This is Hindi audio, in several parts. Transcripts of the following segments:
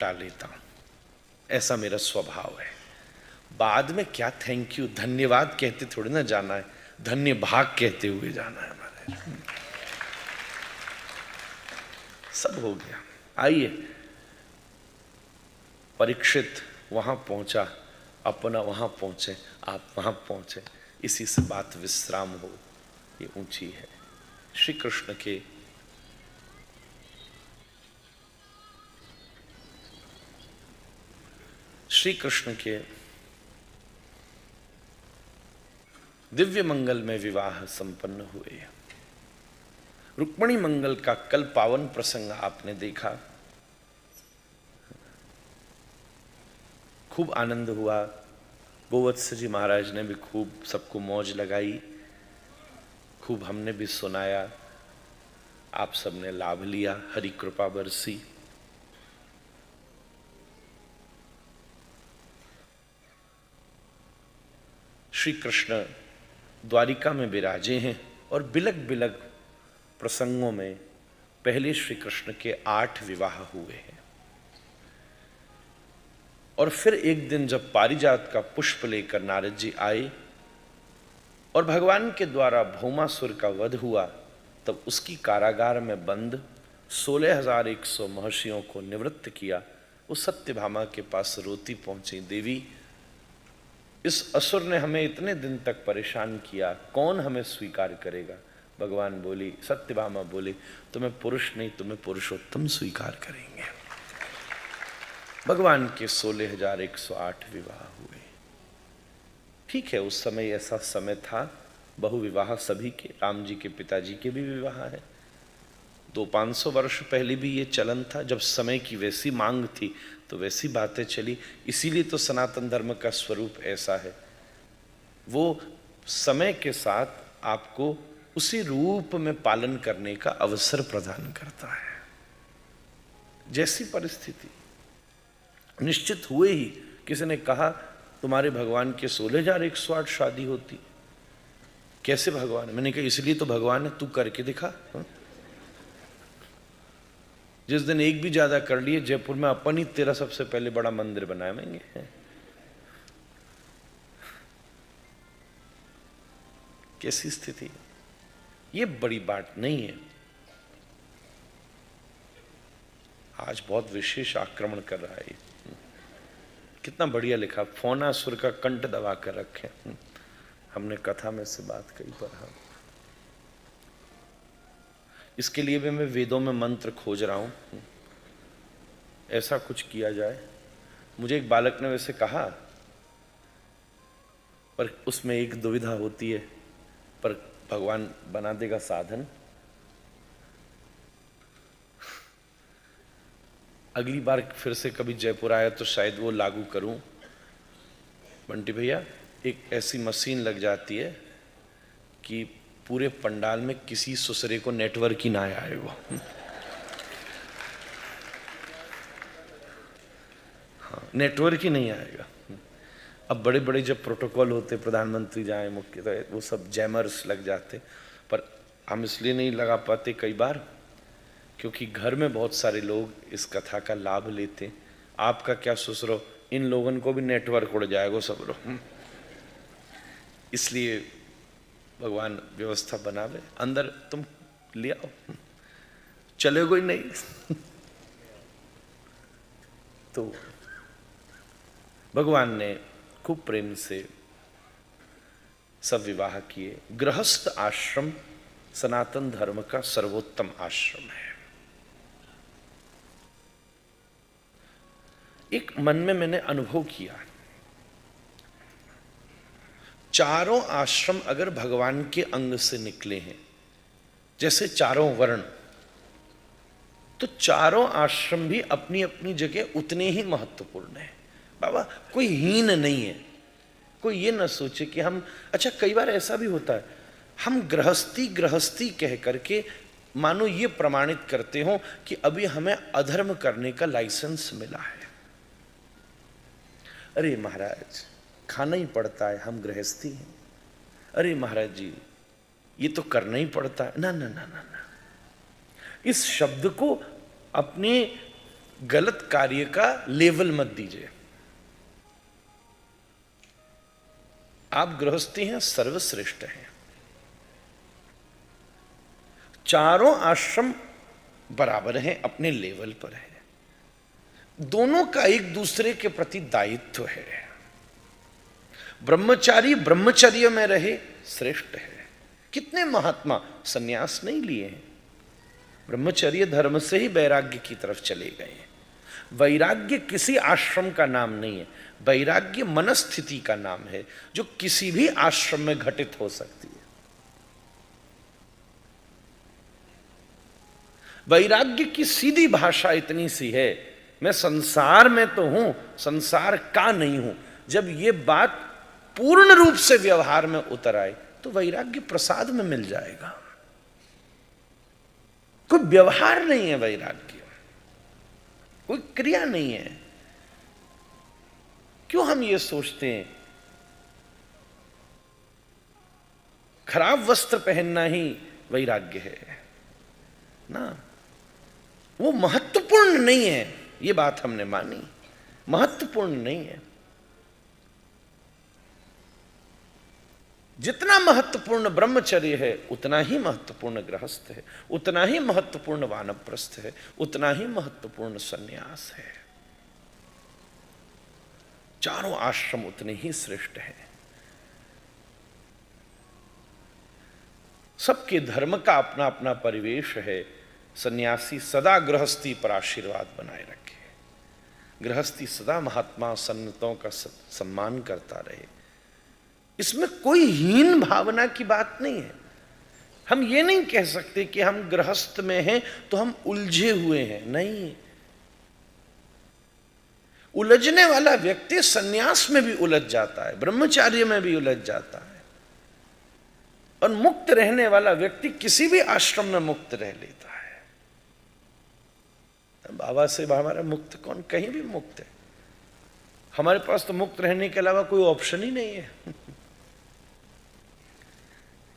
टाल लेता हूं, ऐसा मेरा स्वभाव है। बाद में क्या थैंक यू धन्यवाद कहते थोड़ी ना जाना है, धन्य भाग कहते हुए जाना है हमारे। सब हो गया। आइए, परीक्षित वहां पहुंचा, अपना वहां पहुंचे, आप वहां पहुंचे, इसी से बात विश्राम हो, ये ऊंची है। श्री कृष्ण के दिव्य मंगल में विवाह संपन्न हुए। रुक्मिणी मंगल का कल पावन प्रसंग आपने देखा, खूब आनंद हुआ। गोवत्स जी महाराज ने भी खूब सबको मौज लगाई, खूब हमने भी सुनाया, आप सबने लाभ लिया, हरि कृपा बरसी। श्री कृष्ण द्वारिका में विराजे हैं और बिलक बिलक प्रसंगों में पहले श्री कृष्ण के 8 विवाह हुए हैं। और फिर एक दिन जब पारिजात का पुष्प लेकर नारद जी आए और भगवान के द्वारा भौमासुर का वध हुआ, तब उसकी कारागार में बंद 16,100 महर्षियों को निवृत्त किया। वो सत्यभामा के पास रोती पहुंची, देवी इस असुर ने हमें इतने दिन तक परेशान किया, कौन हमें स्वीकार करेगा। भगवान बोली, सत्यभामा बोली, तुम्हें पुरुष नहीं तुम्हें पुरुषोत्तम स्वीकार करेंगे। भगवान के 16,108 विवाह हुए। ठीक है, उस समय ऐसा समय था, बहुविवाह सभी के, राम जी के पिताजी के भी विवाह है। 200-500 वर्ष पहले भी ये चलन था, जब समय की वैसी मांग थी तो वैसी बातें चली। इसीलिए तो सनातन धर्म का स्वरूप ऐसा है, वो समय के साथ आपको उसी रूप में पालन करने का अवसर प्रदान करता है। जैसी परिस्थिति निश्चित हुए ही, किसी ने कहा तुम्हारे भगवान के 16,108 शादी होती, कैसे भगवान? मैंने कहा इसलिए तो भगवान है, तू करके दिखा। जिस दिन एक भी ज्यादा कर लिए, जयपुर में अपन ही तेरा सबसे पहले बड़ा मंदिर बनाएंगे। कैसी स्थिति? ये बड़ी बात नहीं है। आज बहुत विशेष आक्रमण कर रहा है। कितना बढ़िया लिखा, फौनासुर का कंठ दबा कर रखे। हमने कथा में से बात कही पर हाँ, इसके लिए भी मैं वेदों में मंत्र खोज रहा हूं, ऐसा कुछ किया जाए। मुझे एक बालक ने वैसे कहा, पर उसमें एक दुविधा होती है, पर भगवान बना देगा साधन। अगली बार फिर से कभी जयपुर आया तो शायद वो लागू करूं। बंटी भैया, एक ऐसी मशीन लग जाती है कि पूरे पंडाल में किसी ससुरे को नेटवर्क ही ना आए वो। हाँ, नेटवर्क ही नहीं आएगा। अब बड़े बड़े जब प्रोटोकॉल होते, प्रधानमंत्री जाए, मुख्य, तो वो सब जैमर्स लग जाते, पर हम इसलिए नहीं लगा पाते कई बार क्योंकि घर में बहुत सारे लोग इस कथा का लाभ लेते। आपका क्या ससुरो, इन लोगों को भी नेटवर्क उड़ जाएगा सब लोग। इसलिए भगवान व्यवस्था बनावे, अंदर तुम ले आओ, चलेगा ही नहीं। तो भगवान ने खूब प्रेम से सब विवाह किए। गृहस्थ आश्रम सनातन धर्म का सर्वोत्तम आश्रम है। एक मन में मैंने अनुभव किया, चारों आश्रम अगर भगवान के अंग से निकले हैं, जैसे चारों वर्ण, तो चारों आश्रम भी अपनी अपनी जगह उतने ही महत्वपूर्ण है। बाबा कोई हीन नहीं है, कोई ये ना सोचे कि हम, अच्छा कई बार ऐसा भी होता है, हम गृहस्थी गृहस्थी कह करके मानो ये प्रमाणित करते हो कि अभी हमें अधर्म करने का लाइसेंस मिला है। अरे महाराज खाना ही पड़ता है, हम गृहस्थी हैं। अरे महाराज जी ये तो करना ही पड़ता है। ना ना ना ना ना, इस शब्द को अपने गलत कार्य का लेवल मत दीजिए। आप गृहस्थी हैं, सर्वश्रेष्ठ हैं। चारों आश्रम बराबर हैं, अपने लेवल पर है। दोनों का एक दूसरे के प्रति दायित्व है। ब्रह्मचारी ब्रह्मचर्य में रहे, श्रेष्ठ है। कितने महात्मा सन्यास नहीं लिए हैं, ब्रह्मचर्य धर्म से ही वैराग्य की तरफ चले गए हैं। वैराग्य किसी आश्रम का नाम नहीं है, वैराग्य मनस्थिति का नाम है, जो किसी भी आश्रम में घटित हो सकती है। वैराग्य की सीधी भाषा इतनी सी है, मैं संसार में तो हूं, संसार का नहीं हूं। जब ये बात पूर्ण रूप से व्यवहार में उतर आए तो वैराग्य प्रसाद में मिल जाएगा। कोई व्यवहार नहीं है वैराग्य, कोई क्रिया नहीं है। क्यों हम ये सोचते हैं खराब वस्त्र पहनना ही वैराग्य है ना? वो महत्वपूर्ण नहीं है, ये बात हमने मानी, महत्वपूर्ण नहीं है। जितना महत्वपूर्ण ब्रह्मचर्य है उतना ही महत्वपूर्ण गृहस्थ है, उतना ही महत्वपूर्ण वानप्रस्थ है, उतना ही महत्वपूर्ण सन्यास है। चारों आश्रम उतने ही श्रेष्ठ हैं। सबके धर्म का अपना अपना परिवेश है। सन्यासी सदा गृहस्थी पर आशीर्वाद बनाए रखे, गृहस्थी सदा महात्मा संतों का सम्मान करता रहे। इसमें कोई हीन भावना की बात नहीं है। हम ये नहीं कह सकते कि हम गृहस्थ में हैं तो हम उलझे हुए हैं, नहीं। उलझने वाला व्यक्ति सन्यास में भी उलझ जाता है, ब्रह्मचार्य में भी उलझ जाता है, और मुक्त रहने वाला व्यक्ति किसी भी आश्रम में मुक्त रह लेता है। बाबा से हमारा मुक्त कौन? कहीं भी मुक्त है। हमारे पास तो मुक्त रहने के अलावा कोई ऑप्शन ही नहीं है।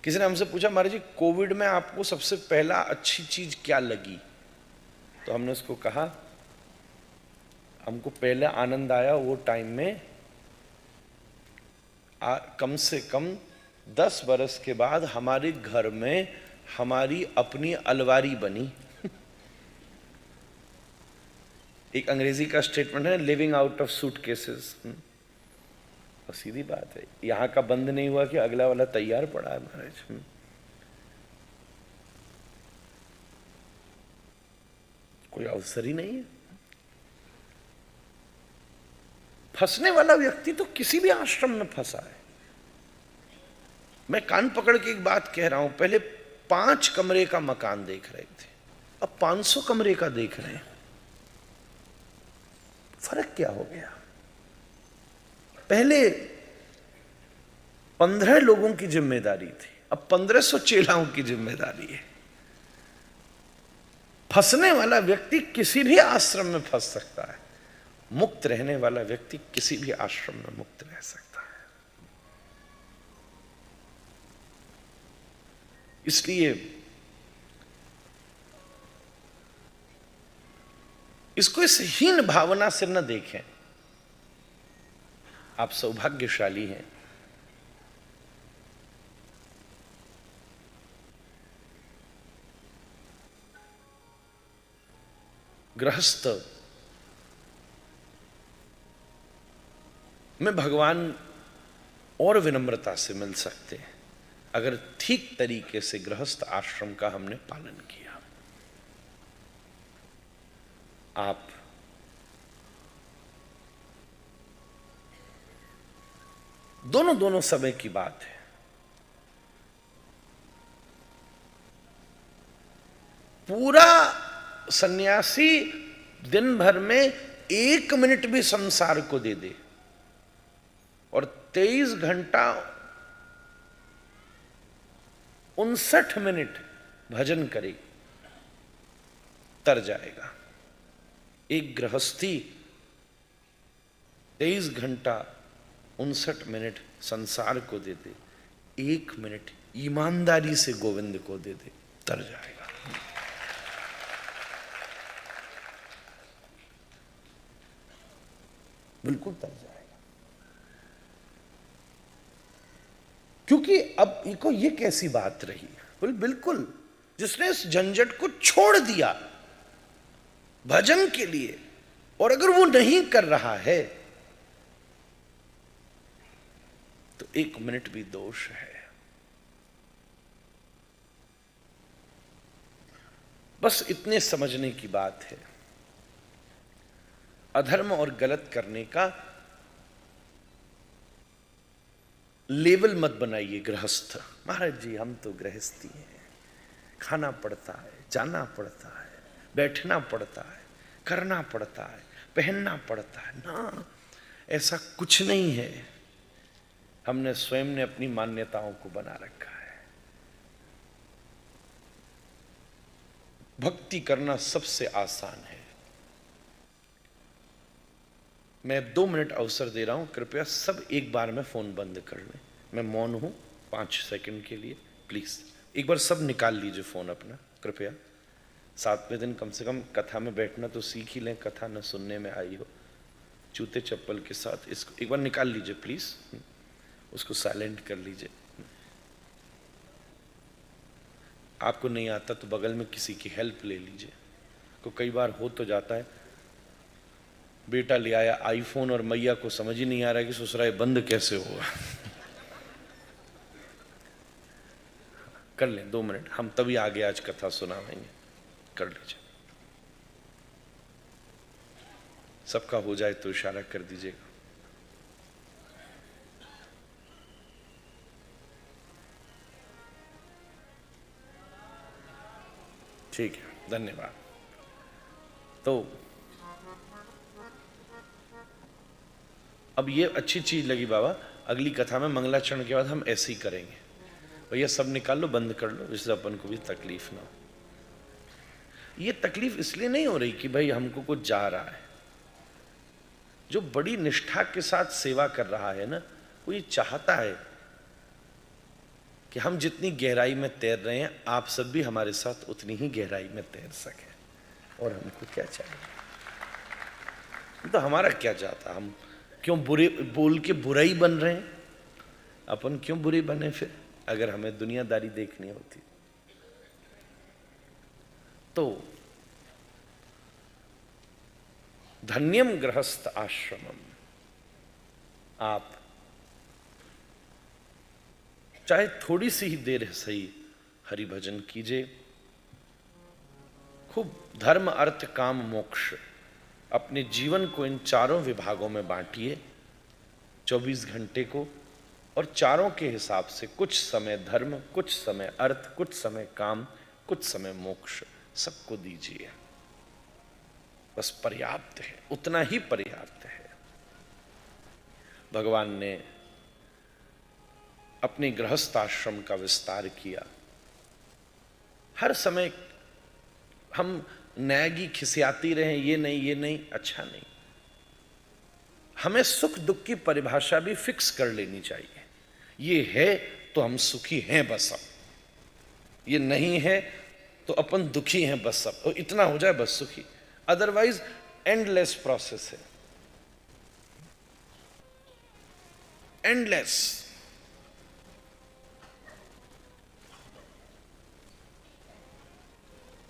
किसी ने हमसे पूछा, महाराज जी कोविड में आपको सबसे पहला अच्छी चीज क्या लगी? तो हमने उसको कहा, हमको पहले आनंद आया वो टाइम में कम से कम 10 बरस के बाद हमारे घर में हमारी अपनी अलमारी बनी। एक अंग्रेजी का स्टेटमेंट है, लिविंग आउट ऑफ सूटकेसेस। और सीधी बात है, यहां का बंद नहीं हुआ कि अगला वाला तैयार पड़ा है महाराज। कोई अवसर ही नहीं है। फंसने वाला व्यक्ति तो किसी भी आश्रम में फंसा है। मैं कान पकड़ के एक बात कह रहा हूं, पहले 5 कमरे का मकान देख रहे थे, अब 500 कमरे का देख रहे हैं। फर्क क्या हो गया? पहले 15 लोगों की जिम्मेदारी थी, अब 1500 चेलाओं की जिम्मेदारी है। फंसने वाला व्यक्ति किसी भी आश्रम में फंस सकता है, मुक्त रहने वाला व्यक्ति किसी भी आश्रम में मुक्त रह सकता है। इसलिए इसको इस हीन भावना से न देखें। आप सौभाग्यशाली हैं। गृहस्थ में भगवान और विनम्रता से मिल सकते हैं अगर ठीक तरीके से गृहस्थ आश्रम का हमने पालन किया। आप दोनों समय की बात है। पूरा सन्यासी दिन भर में 1 मिनट भी संसार को दे दे और 23 घंटा 59 मिनट भजन करे, तर जाएगा। एक गृहस्थी 23 घंटा 59 मिनट संसार को दे दे, 1 मिनट ईमानदारी से गोविंद को दे दे, तर जाएगा। बिल्कुल तर जाएगा। क्योंकि अब इनको ये कैसी बात रही, बिल्कुल जिसने इस झंझट को छोड़ दिया भजन के लिए, और अगर वो नहीं कर रहा है तो 1 मिनट भी दोष है। बस इतने समझने की बात है। अधर्म और गलत करने का लेवल मत बनाइए गृहस्थ। महाराज जी हम तो गृहस्थी हैं, खाना पड़ता है, जाना पड़ता है, बैठना पड़ता है, करना पड़ता है, पहनना पड़ता है ना, ऐसा कुछ नहीं है। हमने स्वयं ने अपनी मान्यताओं को बना रखा है। भक्ति करना सबसे आसान है। मैं 2 मिनट अवसर दे रहा हूं, कृपया सब एक बार में फोन बंद कर लें। मैं मौन हूं 5 सेकंड के लिए, प्लीज एक बार सब निकाल लीजिए फोन अपना कृपया। 7वें दिन कम से कम कथा में बैठना तो सीख ही लें, कथा न सुनने में आई हो जूते चप्पल के साथ। इसको एक बार निकाल लीजिए प्लीज, उसको साइलेंट कर लीजिए। आपको नहीं आता तो बगल में किसी की हेल्प ले लीजिए। को कई बार हो तो जाता है, बेटा ले आया आईफोन और मैया को समझ ही नहीं आ रहा कि ससुराल बंद कैसे होगा। कर लें 2 मिनट, हम तभी आगे आज कथा सुनाएंगे। कर लीजिए, सबका हो जाए तो इशारा कर दीजिएगा। ठीक है, धन्यवाद। तो अब ये अच्छी चीज लगी बाबा, अगली कथा में मंगलाचरण के बाद हम ऐसे ही करेंगे। भैया सब निकाल लो, बंद कर लो, इससे अपन को भी तकलीफ ना हो। ये तकलीफ इसलिए नहीं हो रही कि भाई हमको कुछ जा रहा है। जो बड़ी निष्ठा के साथ सेवा कर रहा है ना, वो ये चाहता है कि हम जितनी गहराई में तैर रहे हैं आप सब भी हमारे साथ उतनी ही गहराई में तैर सके। और हमको क्या चाहिए, तो हमारा क्या चाहता, हम क्यों बुरे बोल के बुराई बन रहे हैं? अपन क्यों बुरे बने फिर, अगर हमें दुनियादारी देखनी होती तो। धन्यम गृहस्थ आश्रमम। आप चाहे थोड़ी सी ही देर सही हरि भजन कीजिए, खूब धर्म अर्थ काम मोक्ष अपने जीवन को इन चारों विभागों में बांटिए 24 घंटे को, और चारों के हिसाब से कुछ समय धर्म, कुछ समय अर्थ, कुछ समय काम, कुछ समय मोक्ष सबको दीजिए। बस पर्याप्त है, उतना ही पर्याप्त है। भगवान ने अपने गृहस्थ आश्रम का विस्तार किया। हर समय हम नैगी खिसियाती रहे, ये नहीं, अच्छा नहीं। हमें सुख दुख की परिभाषा भी फिक्स कर लेनी चाहिए। ये है तो हम सुखी हैं बस अब, ये नहीं है तो अपन दुखी हैं बस अब, और इतना हो जाए बस सुखी। अदरवाइज एंडलेस प्रोसेस है, एंडलेस।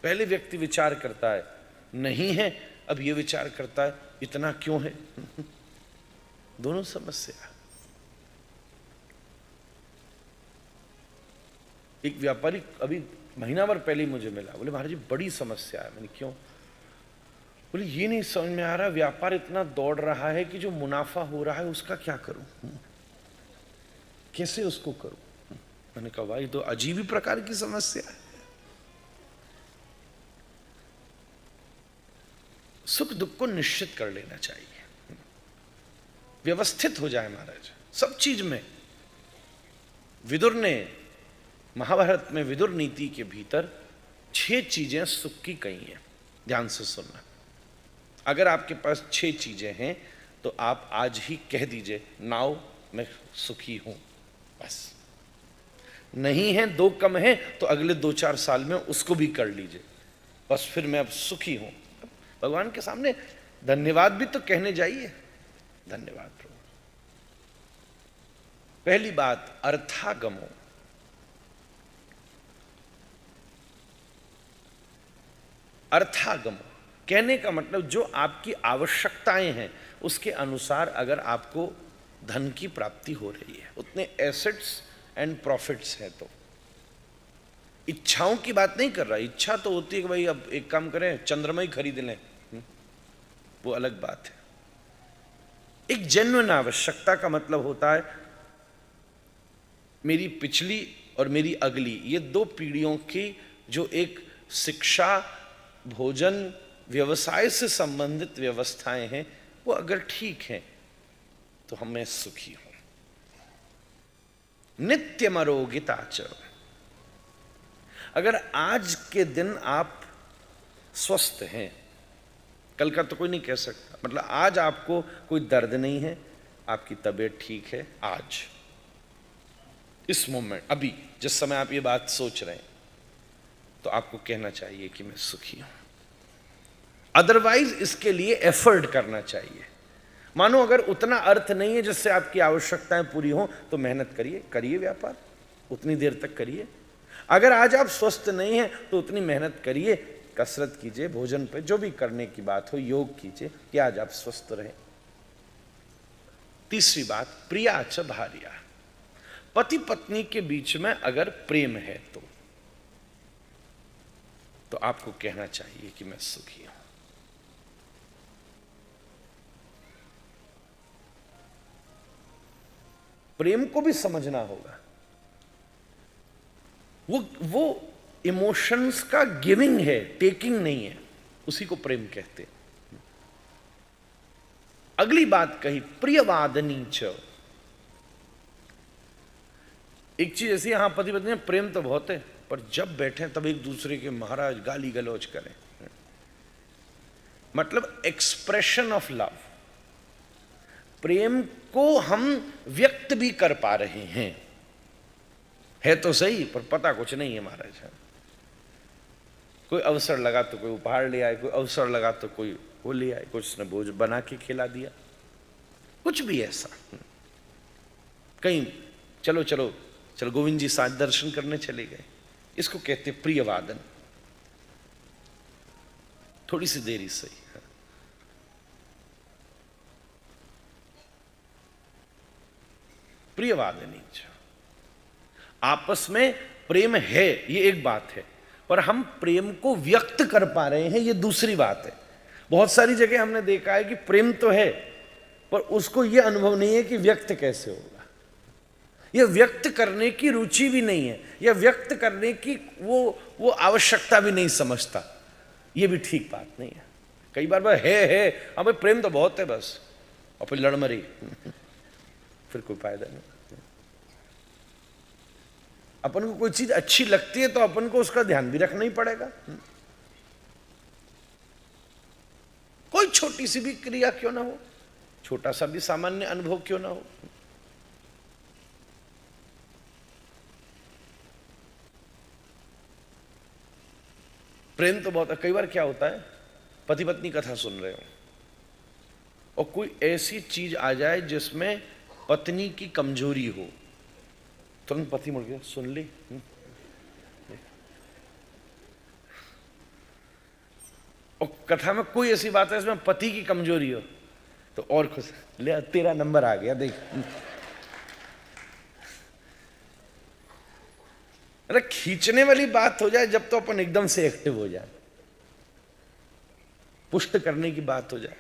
पहले व्यक्ति विचार करता है नहीं है, अब ये विचार करता है इतना क्यों है। दोनों समस्या। एक व्यापारी अभी महीना भर पहले मुझे मिला, बोले महाराज जी बड़ी समस्या है। मैंने क्यों? बोले ये नहीं समझ में आ रहा, व्यापार इतना दौड़ रहा है कि जो मुनाफा हो रहा है उसका क्या करूं, कैसे उसको करूं। मैंने कहा भाई तो अजीब ही प्रकार की समस्या है। सुख दुख को निश्चित कर लेना चाहिए, व्यवस्थित हो जाए महाराज सब चीज में। विदुर ने महाभारत में विदुर नीति के भीतर 6 चीजें सुख की कही हैं, ध्यान से सुनना। अगर आपके पास 6 चीजें हैं तो आप आज ही कह दीजिए नाउ मैं सुखी हूं, बस। नहीं है, 2 कम है तो अगले 2-4 साल में उसको भी कर लीजिए, बस फिर मैं अब सुखी हूं। भगवान के सामने धन्यवाद भी तो कहने जाइए। धन्यवाद प्रभु। पहली बात, अर्थागमो। अर्थागमो कहने का मतलब जो आपकी आवश्यकताएं हैं उसके अनुसार अगर आपको धन की प्राप्ति हो रही है, उतने एसेट्स एंड प्रॉफिट्स हैं, तो इच्छाओं की बात नहीं कर रहा। इच्छा तो होती है कि भाई अब एक काम करें, चंद्रमा ही खरीद लें, वो अलग बात है। एक जेन्युइन आवश्यकता का मतलब होता है मेरी पिछली और मेरी अगली, ये दो पीढ़ियों की जो एक शिक्षा, भोजन, व्यवसाय से संबंधित व्यवस्थाएं हैं, वो अगर ठीक हैं तो मैं सुखी हूं। नित्यमरोगिताच। अगर आज के दिन आप स्वस्थ हैं, कल का तो कोई नहीं कह सकता, मतलब आज आपको कोई दर्द नहीं है, आपकी तबीयत ठीक है, आज इस मोमेंट, अभी जिस समय आप ये बात सोच रहे हैं, तो आपको कहना चाहिए कि मैं सुखी हूं। अदरवाइज इसके लिए एफर्ट करना चाहिए। मानो अगर उतना अर्थ नहीं है जिससे आपकी आवश्यकताएं पूरी हों, तो मेहनत करिए, करिए व्यापार, उतनी देर तक करिए। अगर आज आप स्वस्थ नहीं हैं तो उतनी मेहनत करिए, कसरत कीजिए, भोजन पे जो भी करने की बात हो, योग कीजिए कि आज आप स्वस्थ रहें। तीसरी बात, प्रियाच भार्या। पति पत्नी के बीच में अगर प्रेम है तो आपको कहना चाहिए कि मैं सुखी हूं। प्रेम को भी समझना होगा। वो इमोशंस का गिविंग है, टेकिंग नहीं है, उसी को प्रेम कहते हैं। अगली बात कही, प्रियवादनी च। एक चीज ऐसी, यहां पति पत्नी में प्रेम तो बहुत है, पर जब बैठे तब एक दूसरे के महाराज गाली गलौज करें, मतलब एक्सप्रेशन ऑफ लव। प्रेम को हम व्यक्त भी कर पा रहे हैं, है तो सही, पर पता कुछ नहीं है महाराज। कोई अवसर लगा तो कोई उपहार ले आए, कोई अवसर लगा तो कोई वो ले आए, कुछ ने भोज बना के खिला दिया, कुछ भी ऐसा। कहीं चलो चलो चलो गोविंद जी साथ दर्शन करने चले गए, इसको कहते प्रियवादन। थोड़ी सी देरी सही। प्रियवादनी, आपस में प्रेम है, ये एक बात है, पर हम प्रेम को व्यक्त कर पा रहे हैं, ये दूसरी बात है। बहुत सारी जगह हमने देखा है कि प्रेम तो है, पर उसको ये अनुभव नहीं है कि व्यक्त कैसे होगा, ये व्यक्त करने की रुचि भी नहीं है, या व्यक्त करने की वो आवश्यकता भी नहीं समझता। ये भी ठीक बात नहीं है। कई बार है हाँ भाई प्रेम तो बहुत है बस, और फिर लड़ मरी फिर कोई फायदा नहीं। अपन को कोई चीज अच्छी लगती है तो अपन को उसका ध्यान भी रखना ही पड़ेगा। कोई छोटी सी भी क्रिया क्यों ना हो, छोटा सा भी सामान्य अनुभव क्यों ना हो, प्रेम तो बहुत। कई बार क्या होता है, पति पत्नी कथा सुन रहे हो और कोई ऐसी चीज आ जाए जिसमें पत्नी की कमजोरी हो, तुरंत पति मुड़ गया, सुन ली। और कथा में कोई ऐसी बात है इसमें पति की कमजोरी हो तो और खुश, ले तेरा नंबर आ गया देख। अरे खींचने वाली बात हो जाए जब तो अपन एकदम से एक्टिव हो जाए, पुष्ट करने की बात हो जाए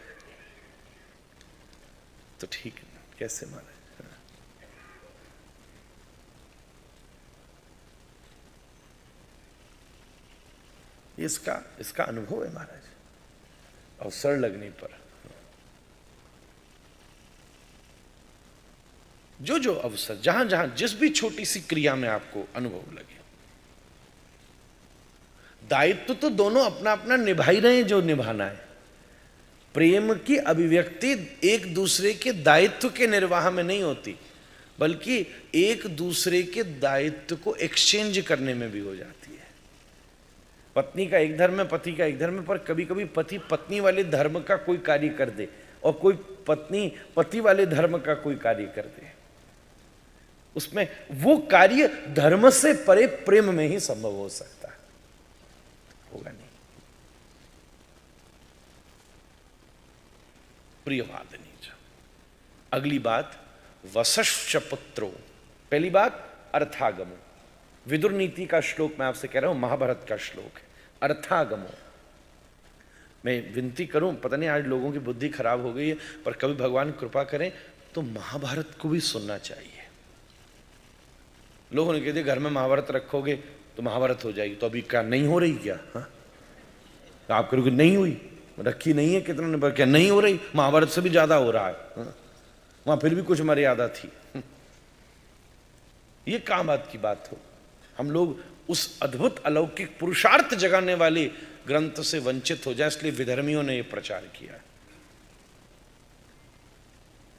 तो ठीक है, कैसे माने। इसका अनुभव है महाराज, अवसर लगने पर जो अवसर, जहां जहां जिस भी छोटी सी क्रिया में आपको अनुभव लगे, दायित्व तो दोनों अपना अपना निभा ही रहे हैं जो निभाना है। प्रेम की अभिव्यक्ति एक दूसरे के दायित्व के निर्वाह में नहीं होती, बल्कि एक दूसरे के दायित्व को एक्सचेंज करने में भी हो जाती है। पत्नी का एक धर्म है, पति का एक धर्म है, पर कभी कभी पति पत्नी वाले धर्म का कोई कार्य कर दे और कोई पत्नी पति वाले धर्म का कोई कार्य कर दे, उसमें वो कार्य धर्म से परे प्रेम में ही संभव हो सकता है, होगा नहीं। प्रियवादनी। अगली बात, वसश्च पुत्रो। पहली बात अर्थागमो, विदुर नीति का श्लोक मैं आपसे कह रहा हूं, महाभारत का श्लोक है। अर्थागमो, मैं विनती करूं, पता नहीं आज लोगों की बुद्धि खराब हो गई है, पर कभी भगवान कृपा करें तो महाभारत को भी सुनना चाहिए। लोगों ने कह दिया घर में महाभारत रखोगे तो महाभारत हो जाएगी, तो अभी क्या नहीं हो रही क्या? हाँ, आप करोगे नहीं हुई, रखी नहीं है, कितना ने क्या नहीं हो रही, महाभारत से भी ज्यादा हो रहा है। हाँ? वहां फिर भी कुछ मर्यादा थी। ये कहां बात की बात हो, हम लोग उस अद्भुत अलौकिक पुरुषार्थ जगाने वाले ग्रंथ से वंचित हो जाए, इसलिए विधर्मियों ने यह प्रचार किया।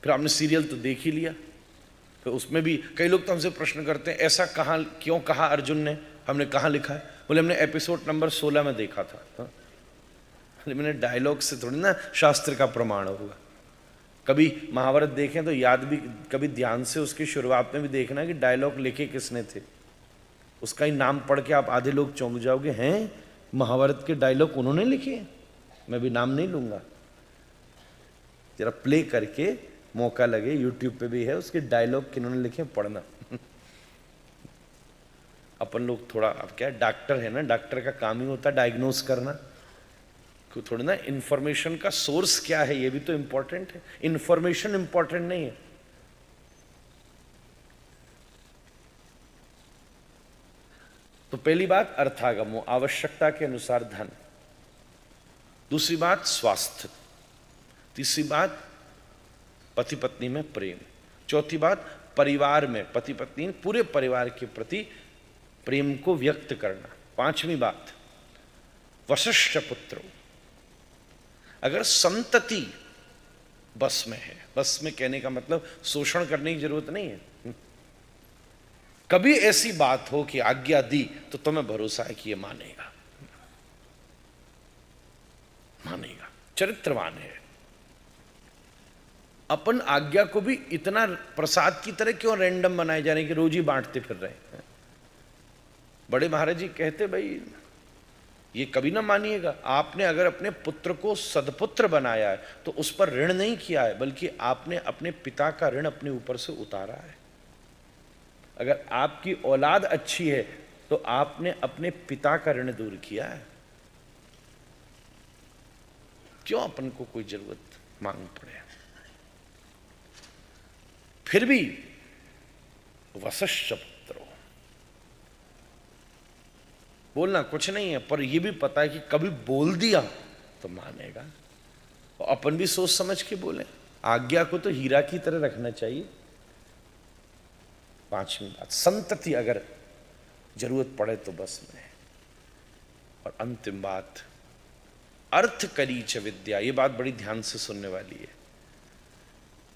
फिर आपने सीरियल तो देख ही लिया, तो उसमें भी कई लोग तो हमसे प्रश्न करते हैं ऐसा कहां क्यों कहा अर्जुन ने, हमने कहां लिखा है? बोले हमने एपिसोड नंबर 16 में देखा था। हाँ? मैंने डायलॉग से थोड़ी ना शास्त्र का प्रमाण होगा। कभी महाभारत देखें तो याद भी, कभी ध्यान से उसकी शुरुआत में भी देखना कि डायलॉग लिखे किसने थे, उसका ही नाम पढ़ के आप आधे लोग चौंक जाओगे, हैं महाभारत के डायलॉग उन्होंने लिखे हैं? मैं भी नाम नहीं लूंगा, जरा प्ले करके मौका लगे, यूट्यूब पे भी है, उसके डायलॉग किन्होंने लिखे पढ़ना। अपन लोग थोड़ा, अब क्या डॉक्टर है ना, डॉक्टर का काम ही होता है डायग्नोस करना, थोड़ा ना इंफॉर्मेशन का सोर्स क्या है ये भी तो इंपॉर्टेंट है, इंफॉर्मेशन इंपॉर्टेंट नहीं है। तो पहली बात अर्थागमो, आवश्यकता के अनुसार धन। दूसरी बात स्वास्थ्य। तीसरी बात पति पत्नी में प्रेम। चौथी बात परिवार में, पति पत्नी पूरे परिवार के प्रति प्रेम को व्यक्त करना। पांचवी बात वसश्च पुत्रो, अगर संतति बस में है, बस में कहने का मतलब शोषण करने की जरूरत नहीं है, कभी ऐसी बात हो कि आज्ञा दी तो तुम्हें भरोसा है कि ये मानेगा, मानेगा, चरित्रवान है। अपन आज्ञा को भी इतना प्रसाद की तरह क्यों रैंडम बनाए जा रहे हैं कि रोज ही बांटते फिर रहे हैं? बड़े महाराज जी कहते भाई ये कभी ना मानिएगा, आपने अगर अपने पुत्र को सदपुत्र बनाया है तो उस पर ऋण नहीं किया है, बल्कि आपने अपने पिता का ऋण अपने ऊपर से उतारा है। अगर आपकी औलाद अच्छी है तो आपने अपने पिता का ऋण दूर किया है। क्यों अपन को कोई जरूरत मांग पड़े? फिर भी वसश्च पुत्रो, बोलना कुछ नहीं है, पर यह भी पता है कि कभी बोल दिया तो मानेगा, और अपन भी सोच समझ के बोले। आज्ञा को तो हीरा की तरह रखना चाहिए। पांचवी बात संतति, अगर जरूरत पड़े तो बस में। और अंतिम बात अर्थ करी च विद्या, ये बात बड़ी ध्यान से सुनने वाली है।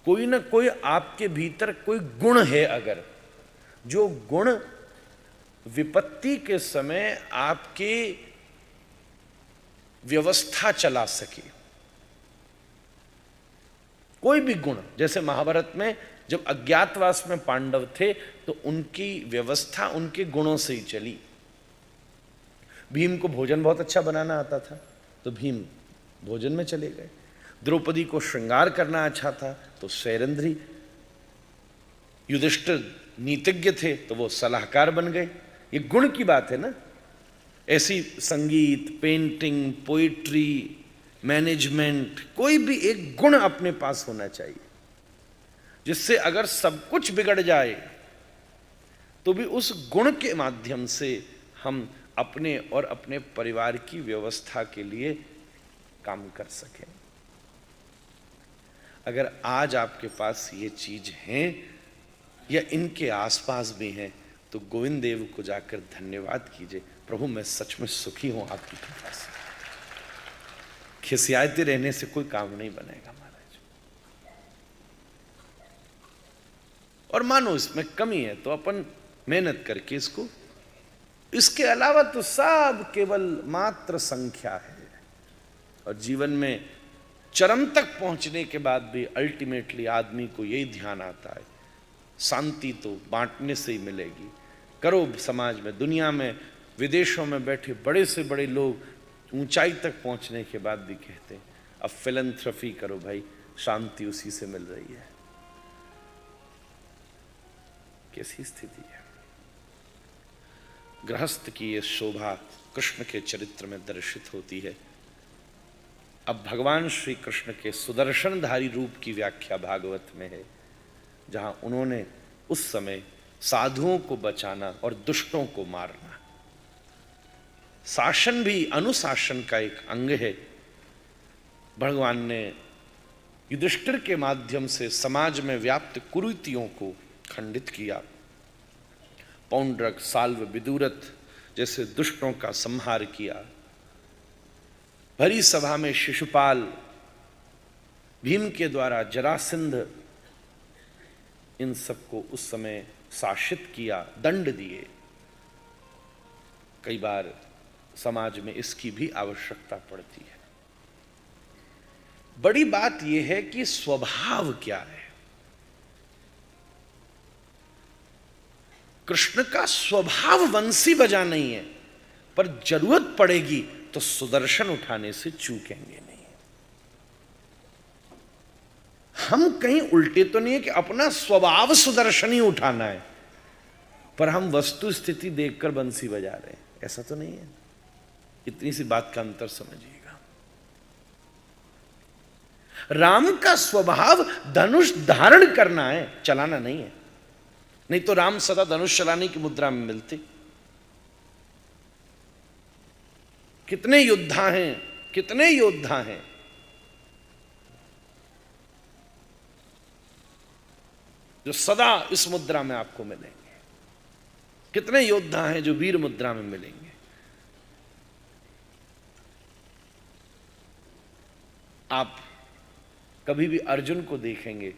कोई ना कोई आपके भीतर कोई गुण है, अगर जो गुण विपत्ति के समय आपके व्यवस्था चला सके, कोई भी गुण। जैसे महाभारत में जब अज्ञातवास में पांडव थे तो उनकी व्यवस्था उनके गुणों से ही चली। भीम को भोजन बहुत अच्छा बनाना आता था तो भीम भोजन में चले गए। द्रौपदी को श्रृंगार करना अच्छा था तो सैरंध्री। युधिष्ठिर नीतिज्ञ थे तो वो सलाहकार बन गए। ये गुण की बात है ना। ऐसी संगीत, पेंटिंग, पोइट्री, मैनेजमेंट, कोई भी एक गुण अपने पास होना चाहिए जिससे अगर सब कुछ बिगड़ जाए तो भी उस गुण के माध्यम से हम अपने और अपने परिवार की व्यवस्था के लिए काम कर सकें। अगर आज आपके पास ये चीज हैं या इनके आसपास भी हैं तो गोविंद देव को जाकर धन्यवाद कीजिए, प्रभु मैं सच में सुखी हूं आपकी कृपा से। खिसियाते रहने से कोई काम नहीं बनेगा महाराज। और मानो इसमें कमी है तो अपन मेहनत करके इसको, इसके अलावा तो सब केवल मात्र संख्या है। और जीवन में चरम तक पहुंचने के बाद भी अल्टीमेटली आदमी को यही ध्यान आता है, शांति तो बांटने से ही मिलेगी। करो समाज में, दुनिया में, विदेशों में बैठे बड़े से बड़े लोग ऊंचाई तक पहुंचने के बाद भी कहते हैं अब फिलैंथ्रोपी करो भाई, शांति उसी से मिल रही है। कैसी स्थिति है। गृहस्थ की ये शोभा कृष्ण के चरित्र में दर्शित होती है। अब भगवान श्री कृष्ण के सुदर्शनधारी रूप की व्याख्या भागवत में है, जहां उन्होंने उस समय साधुओं को बचाना और दुष्टों को मारना। शासन भी अनुशासन का एक अंग है। भगवान ने युधिष्ठिर के माध्यम से समाज में व्याप्त कुरीतियों को खंडित किया। पौंड्रक, साल्व, विदुरथ जैसे दुष्टों का संहार किया। भरी सभा में शिशुपाल, भीम के द्वारा जरासंध, इन सबको उस समय शासित किया, दंड दिए। कई बार समाज में इसकी भी आवश्यकता पड़ती है। बड़ी बात यह है कि स्वभाव क्या है। कृष्ण का स्वभाव बंसी बजा नहीं है, पर जरूरत पड़ेगी तो सुदर्शन उठाने से चूकेंगे नहीं। हम कहीं उल्टे तो नहीं है कि अपना स्वभाव सुदर्शन ही उठाना है, पर हम वस्तु स्थिति देखकर बंसी बजा रहे हैं, ऐसा तो नहीं है। इतनी सी बात का अंतर समझिएगा। राम का स्वभाव धनुष धारण करना है, चलाना नहीं है। नहीं तो राम सदा धनुष चलाने की मुद्रा में मिलते। कितने योद्धा हैं, कितने योद्धा हैं जो सदा इस मुद्रा में आपको मिलेंगे। कितने योद्धा हैं जो वीर मुद्रा में मिलेंगे। आप कभी भी अर्जुन को देखेंगे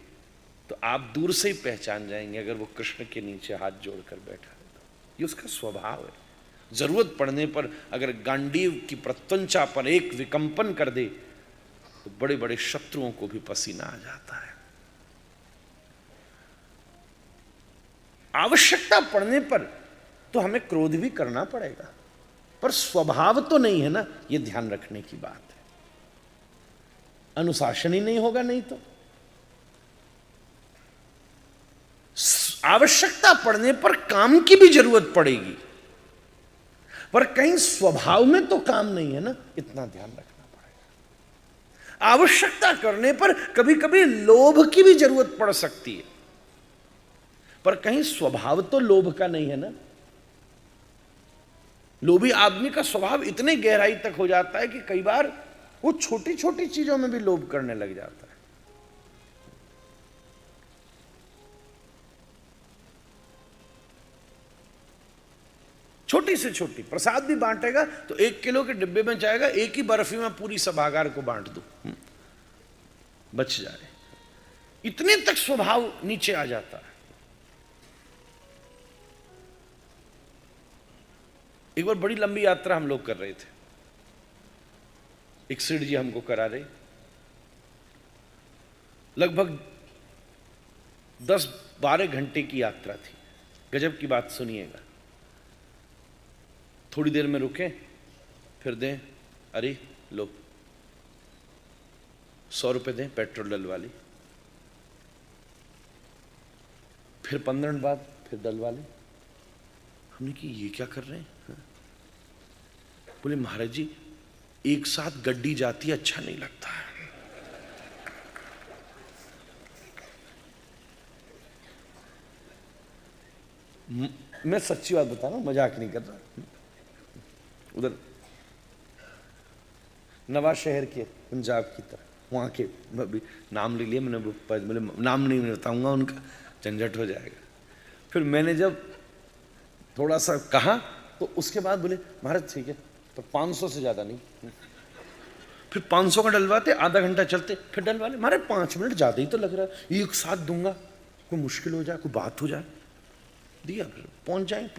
तो आप दूर से ही पहचान जाएंगे अगर वो कृष्ण के नीचे हाथ जोड़कर बैठा है तो। ये उसका स्वभाव है। जरूरत पड़ने पर अगर गांडीव की प्रत्यंचा पर एक विकंपन कर दे तो बड़े बड़े शत्रुओं को भी पसीना आ जाता है। आवश्यकता पड़ने पर तो हमें क्रोध भी करना पड़ेगा, पर स्वभाव तो नहीं है ना, ये ध्यान रखने की बात है। अनुशासन ही नहीं होगा नहीं तो। आवश्यकता पड़ने पर काम की भी जरूरत पड़ेगी, पर कहीं स्वभाव में तो काम नहीं है ना, इतना ध्यान रखना पड़ेगा। आवश्यकता करने पर कभी कभी लोभ की भी जरूरत पड़ सकती है, पर कहीं स्वभाव तो लोभ का नहीं है ना। लोभी आदमी का स्वभाव इतने गहराई तक हो जाता है कि कई बार वो छोटी छोटी चीजों में भी लोभ करने लग जाता है। छोटी से छोटी प्रसाद भी बांटेगा तो 1 किलो के डिब्बे में जाएगा, एक ही बर्फी में पूरी सभागार को बांट दो, बच जाए। इतने तक स्वभाव नीचे आ जाता है। एक बार बड़ी लंबी यात्रा हम लोग कर रहे थे, एक सेठ जी हमको करा रहे, लगभग 10-12 घंटे की यात्रा थी। गजब की बात सुनिएगा। थोड़ी देर में रुके, फिर दें, अरे लो 100 रुपये दें पेट्रोल डलवा ली। फिर 15 मिनट बाद फिर डलवा ली। हमने कि ये क्या कर रहे हैं? बोले महाराज जी एक साथ गड्डी जाती है, अच्छा नहीं लगता है। मैं सच्ची बात बता रहा हूं, मजाक नहीं कर रहा। उधर नवा शहर के पंजाब की तरफ, वहाँ के भी नाम ले लिया मैंने, बोले नाम नहीं बताऊंगा उनका, झंझट हो जाएगा। फिर मैंने जब थोड़ा सा कहा तो उसके बाद बोले महाराज ठीक है, पर 500 से ज़्यादा नहीं। फिर 500 का डलवाते, आधा घंटा चलते, फिर डलवा ले। महाराज 5 मिनट ज़्यादा ही तो लग रहा है, एक साथ दूंगा, कोई मुश्किल हो जाए, कोई बात हो जाए। दिया, फिर पहुँच जाए।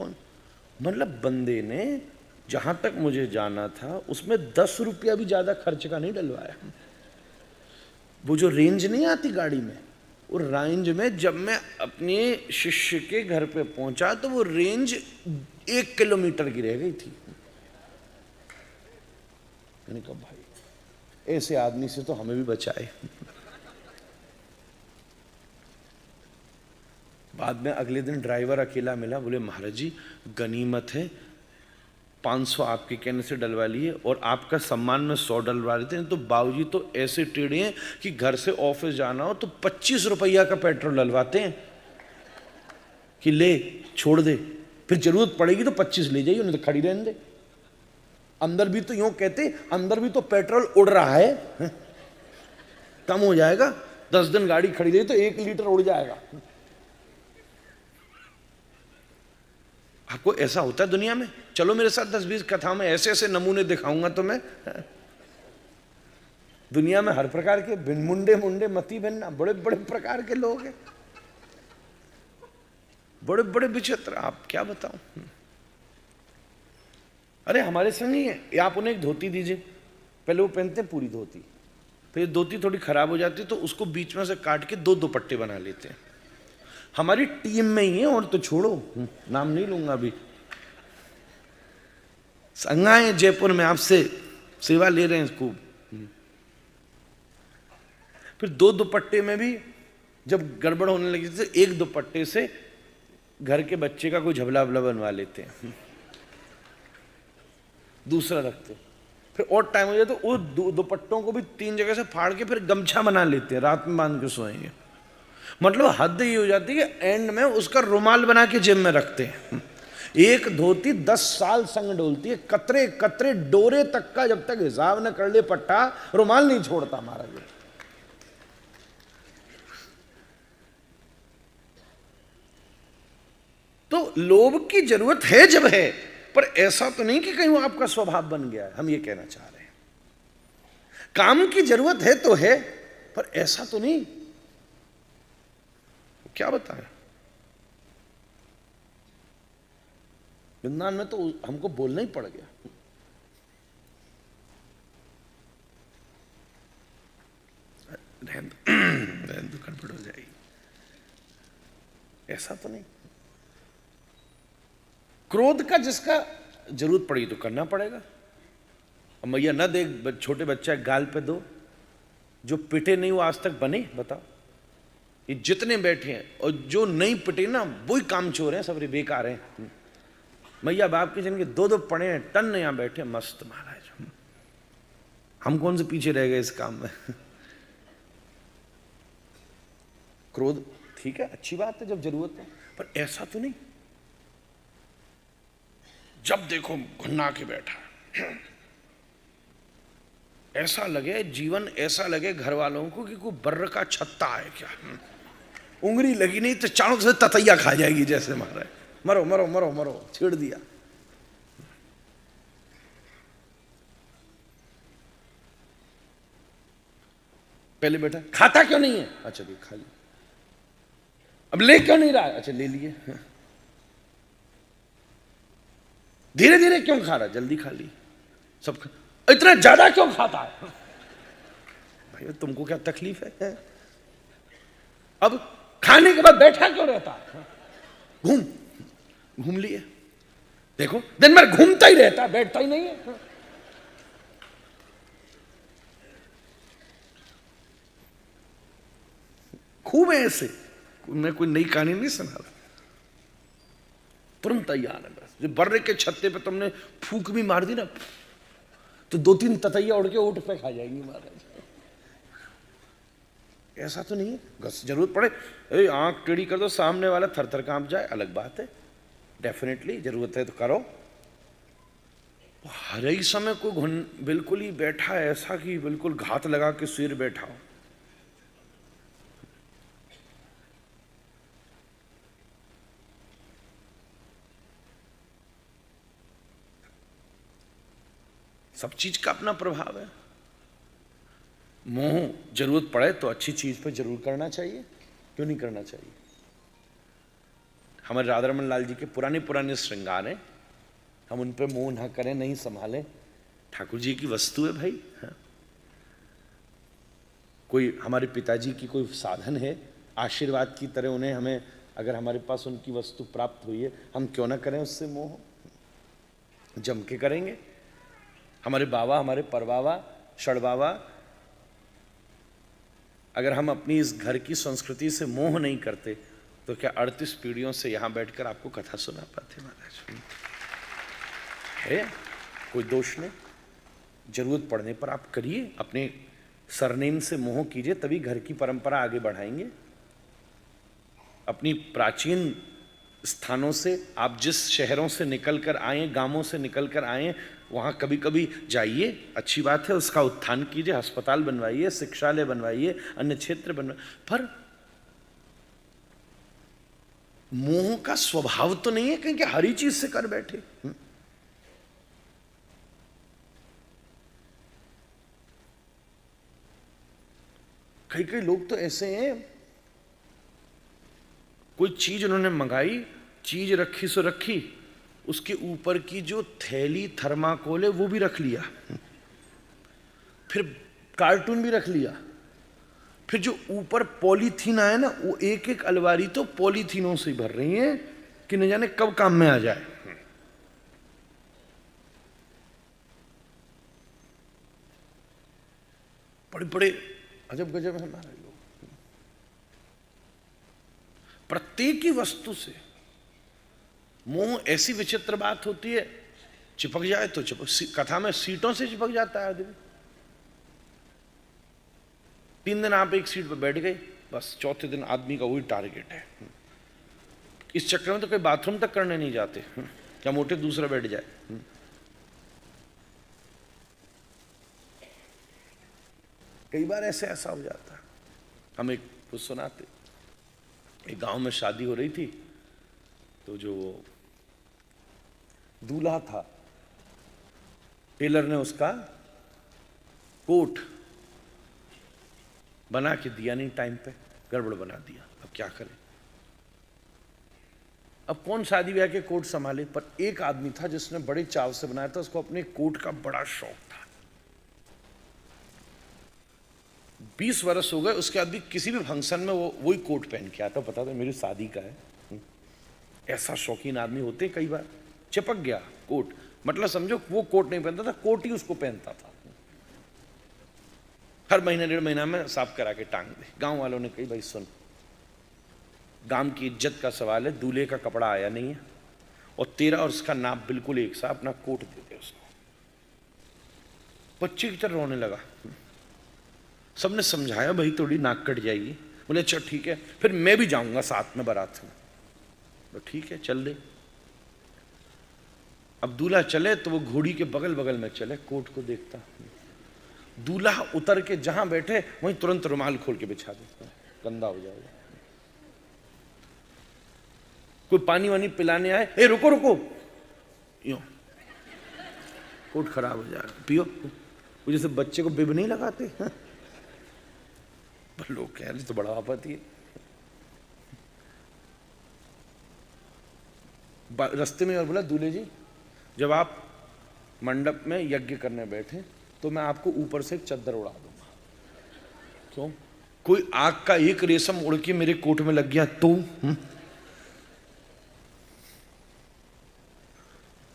मतलब बंदे ने जहाँ तक मुझे जाना था उसमें 10 रुपया भी ज़्यादा खर्च का नहीं डलवाया। वो जो रेंज नहीं आती गाड़ी में, वो रेंज में जब मैं अपने शिष्य के घर पे पहुंचा तो वो रेंज 1 किलोमीटर की रह गई थी। मैंने कहा भाई ऐसे आदमी से तो हमें भी बचाए। बाद में अगले दिन ड्राइवर अकेला मिला, बोले महाराज जी गनीमत है, 500 आपके कहने से डलवा लिए और आपका सम्मान में 100 डलवा लेते हैं। तो बाबूजी तो ऐसे टेढ़े हैं कि घर से ऑफिस जाना हो तो 25 रुपया का पेट्रोल डलवाते हैं कि ले छोड़ दे, फिर जरूरत पड़ेगी तो 25 ले जाइए, उन्हें तो खड़ी रहने दे। अंदर भी तो यूं कहते, अंदर भी तो पेट्रोल उड़ रहा है, कम हो जाएगा, 10 दिन गाड़ी खड़ी रही तो 1 लीटर उड़ जाएगा। आपको ऐसा होता है दुनिया में? चलो मेरे साथ 10-20 कथा में ऐसे ऐसे नमूने दिखाऊंगा तो मैं। दुनिया में हर प्रकार के बिन मुंडे मुंडे मती भिन्ना बड़े बड़े प्रकार के लोग हैं, बड़े बड़े विचित्र, आप क्या बताऊं। अरे हमारे संग ही है, आप उन्हें एक धोती दीजिए, पहले वो पहनते हैं पूरी धोती, फिर धोती थोड़ी खराब हो जाती तो उसको बीच में से काट के 2 दुपट्टे बना लेते हैं। हमारी टीम में ही है, और तो छोड़ो, नाम नहीं लूंगा अभी, संगाए जयपुर में आपसे सेवा ले रहे हैं खूब। फिर 2 दुपट्टे में भी जब गड़बड़ होने लगी तो एक दुपट्टे से घर के बच्चे का कोई झबला वबला बनवा लेते हैं, दूसरा रखते, फिर और टाइम हो जाए तो वो दुपट्टों को भी 3 जगह से फाड़ के फिर गमछा बना लेते हैं, रात में बांध के सोएंगे। मतलब हद ये हो जाती है कि एंड में उसका रुमाल बना के जेब में रखते हैं। एक धोती 10 साल संग डोलती है, कतरे कतरे डोरे तक का, जब तक हिसाब न कर ले पट्टा, रुमाल नहीं छोड़ता हमारा ये। तो लोभ की जरूरत है जब है, पर ऐसा तो नहीं कि कहीं वो आपका स्वभाव बन गया है, हम ये कहना चाह रहे हैं। काम की जरूरत है तो है, पर ऐसा तो नहीं। क्या बताएं, वृंदावन में तो हमको बोलना ही पड़ गया। गड़बड़ हो जाएगी, ऐसा तो नहीं। क्रोध का जिसका जरूरत पड़ी तो करना पड़ेगा। अब मैया न देख छोटे बच्चा गाल पे दो, जो पिटे नहीं वो आज तक बने, बताओ। ये जितने बैठे हैं और जो नहीं पिटे ना वही काम चोर हैं, सब बेकार हैं। मैया बाप के जिनके 2-2 पड़े हैं टन यहां बैठे, मस्त महाराज। हम कौन से पीछे रह गए इस काम में। क्रोध ठीक है, अच्छी बात है जब जरूरत है, पर ऐसा तो नहीं जब देखो घुन्ना के बैठा। ऐसा लगे जीवन, ऐसा लगे घर वालों को कि कोई बर्र का छत्ता है क्या, उंगली लगी नहीं तो चारों से ततैया खा जाएगी, जैसे मारा है, मरो मरो मरो मरो, छेड़ दिया। पहले बेटा खाता क्यों नहीं है, अच्छा देख खा लिया। अब ले क्यों नहीं रहा, अच्छा ले लिए। धीरे धीरे क्यों खा रहा, जल्दी खा ली। सब इतना ज्यादा क्यों खाता है, भाई तुमको क्या तकलीफ है। अब खाने के बाद बैठा क्यों रहता है, घूम लिए। देखो दिन भर घूमता ही रहता है, बैठता ही नहीं है। खूब है ऐसे, मैं कोई नई कहानी नहीं सुना रहा, तुरंत तैयार है बस। जो बर्रे के छत्ते पे तुमने फूक भी मार दी ना तो 2-3 ततैया उड़ के ऊँट पे खा जाएंगी महाराज। ऐसा तो नहीं है, बस जरूरत पड़े आंख टेढ़ी कर दो, सामने वाला थर थर कांप जाए, अलग बात है। डेफिनेटली जरूरत है तो करो। हर ही समय कोई बिल्कुल ही बैठा है ऐसा कि बिल्कुल घात लगा के सिर बैठा हो, सब चीज का अपना प्रभाव है। मोह जरूरत पड़े तो अच्छी चीज पे जरूर करना चाहिए, क्यों नहीं करना चाहिए। हमारे राधा रमन लाल जी के पुराने पुराने श्रृंगार हैं, हम उन पे मोह ना करें, नहीं संभालें, ठाकुर जी की वस्तु है भाई। हाँ। कोई हमारे पिताजी की कोई साधन है आशीर्वाद की तरह, उन्हें हमें अगर हमारे पास उनकी वस्तु प्राप्त हुई है, हम क्यों ना करें उससे मोह, जम के करेंगे। हमारे बाबा, हमारे परबाबा, षड़बाबा, अगर हम अपनी इस घर की संस्कृति से मोह नहीं करते तो क्या 38 पीढ़ियों से यहां बैठकर आपको कथा सुना पाते महाराज? है कोई दोष नहीं, जरूरत पड़ने पर आप करिए, अपने सरनेम से मोह कीजिए, तभी घर की परंपरा आगे बढ़ाएंगे। अपनी प्राचीन स्थानों से, आप जिस शहरों से निकल कर आए, गांवों से निकल कर आए, वहाँ कभी कभी जाइए, अच्छी बात है, उसका उत्थान कीजिए, अस्पताल बनवाइए, शिक्षालय बनवाइए, अन्य क्षेत्र बनवाइए, पर मोह का स्वभाव तो नहीं है कहीं कि हर ही चीज से कर बैठे। कई कई लोग तो ऐसे हैं, कोई चीज उन्होंने मंगाई, चीज रखी सो रखी, उसके ऊपर की जो थैली थर्माकोल है वो भी रख लिया, फिर कार्टून भी रख लिया, फिर जो ऊपर पॉलीथीन आए ना, वो एक एक अलमारी तो पॉलीथीनों से भर रही है कि न जाने कब काम में आ जाए। बड़े बड़े अजब गजब है हमारे लोग, प्रत्येक ही वस्तु से मोह। ऐसी विचित्र बात होती है, चिपक जाए तो चिपक, कथा में सीटों से चिपक जाता है आदमी। 3 दिन आप एक सीट पर बैठ गए, बस चौथे दिन आदमी का वही टारगेट है। इस चक्कर में तो कोई बाथरूम तक करने नहीं जाते, क्या मोटे दूसरा बैठ जाए। कई बार ऐसा हो जाता है। हम एक कुछ सुनाते, एक गांव में शादी हो रही थी, तो जो दूल्हा था, टेलर ने उसका कोट बना के दिया नहीं टाइम पे, गड़बड़ बना दिया। अब क्या करें? अब कौन शादी ब्याह के कोट संभाले? पर एक आदमी था जिसने बड़े चाव से बनाया था, उसको अपने कोट का बड़ा शौक था। 20 वर्ष हो गए, उसके बाद भी किसी भी फंक्शन में वो वही कोट पहन के आता, पता था मेरी शादी का है। ऐसा शौकीन आदमी होते कई बार। चिपक गया कोट, मतलब समझो वो कोट नहीं पहनता था, कोट ही उसको पहनता था। हर महीने 1.5 महीना में साफ करा के टांग दे। गांव वालों ने कही भाई सुन, गांव की इज्जत का सवाल है, दूल्हे का कपड़ा आया नहीं है और तेरा और उसका नाप बिल्कुल एक सा, अपना कोट दे दे उसको। बच्चे की तरह रोने लगा। सबने समझाया भाई थोड़ी नाक कट जाएगी। बोले अच्छा ठीक है, फिर मैं भी जाऊंगा साथ में बारात में। तो ठीक है चल दे। अब दूल्हा चले तो वो घोड़ी के बगल बगल में चले, कोट को देखता। दूल्हा उतर के जहां बैठे वहीं तुरंत रुमाल खोल के बिछा देता, गंदा हो जाएगा। कोई पानी वानी पिलाने आए, ए रुको रुको, यो कोट खराब हो जाएगा, पियो। वो जैसे बच्चे को बिब नहीं लगाते, पर लोग कह रहे तो बड़ा आपत्ति है। रास्ते में और बोला दूल्हे जी, जब आप मंडप में यज्ञ करने बैठे तो मैं आपको ऊपर से एक चद्दर उड़ा दूंगा। क्यों? कोई आग का एक रेशम उड़ के मेरे कोट में लग गया तो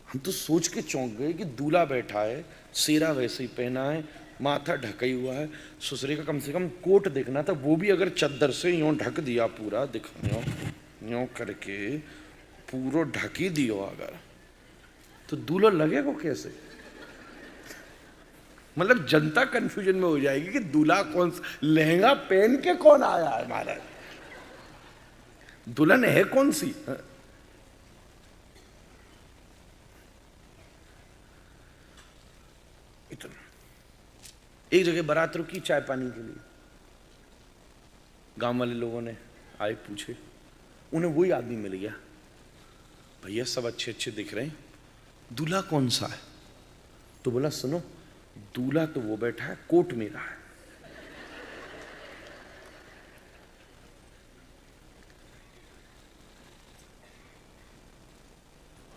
हम तो सोच के चौंक गए कि दूल्हा बैठा है, सेरा वैसे ही पहना है, माथा ढका ही हुआ है, ससुरे का कम से कम कोट देखना था, वो भी अगर चद्दर से यूं ढक दिया पूरा, दिख यूं करके पूरा ढक ही दियो अगर, तो दूल्हा लगेगा कैसे? मतलब जनता कंफ्यूजन में हो जाएगी कि दूल्हा कौन सा, लहंगा पहन के कौन आया है महाराज, दुल्हन है कौन सी? इतना। एक जगह बारात रुकी चाय पानी के लिए, गांव वाले लोगों ने आए पूछे, उन्हें वही आदमी मिल गया। भैया सब अच्छे अच्छे दिख रहे हैं, दूल्हा कौन सा है? तो बोला सुनो, दूल्हा तो वो बैठा है, कोट मेरा है।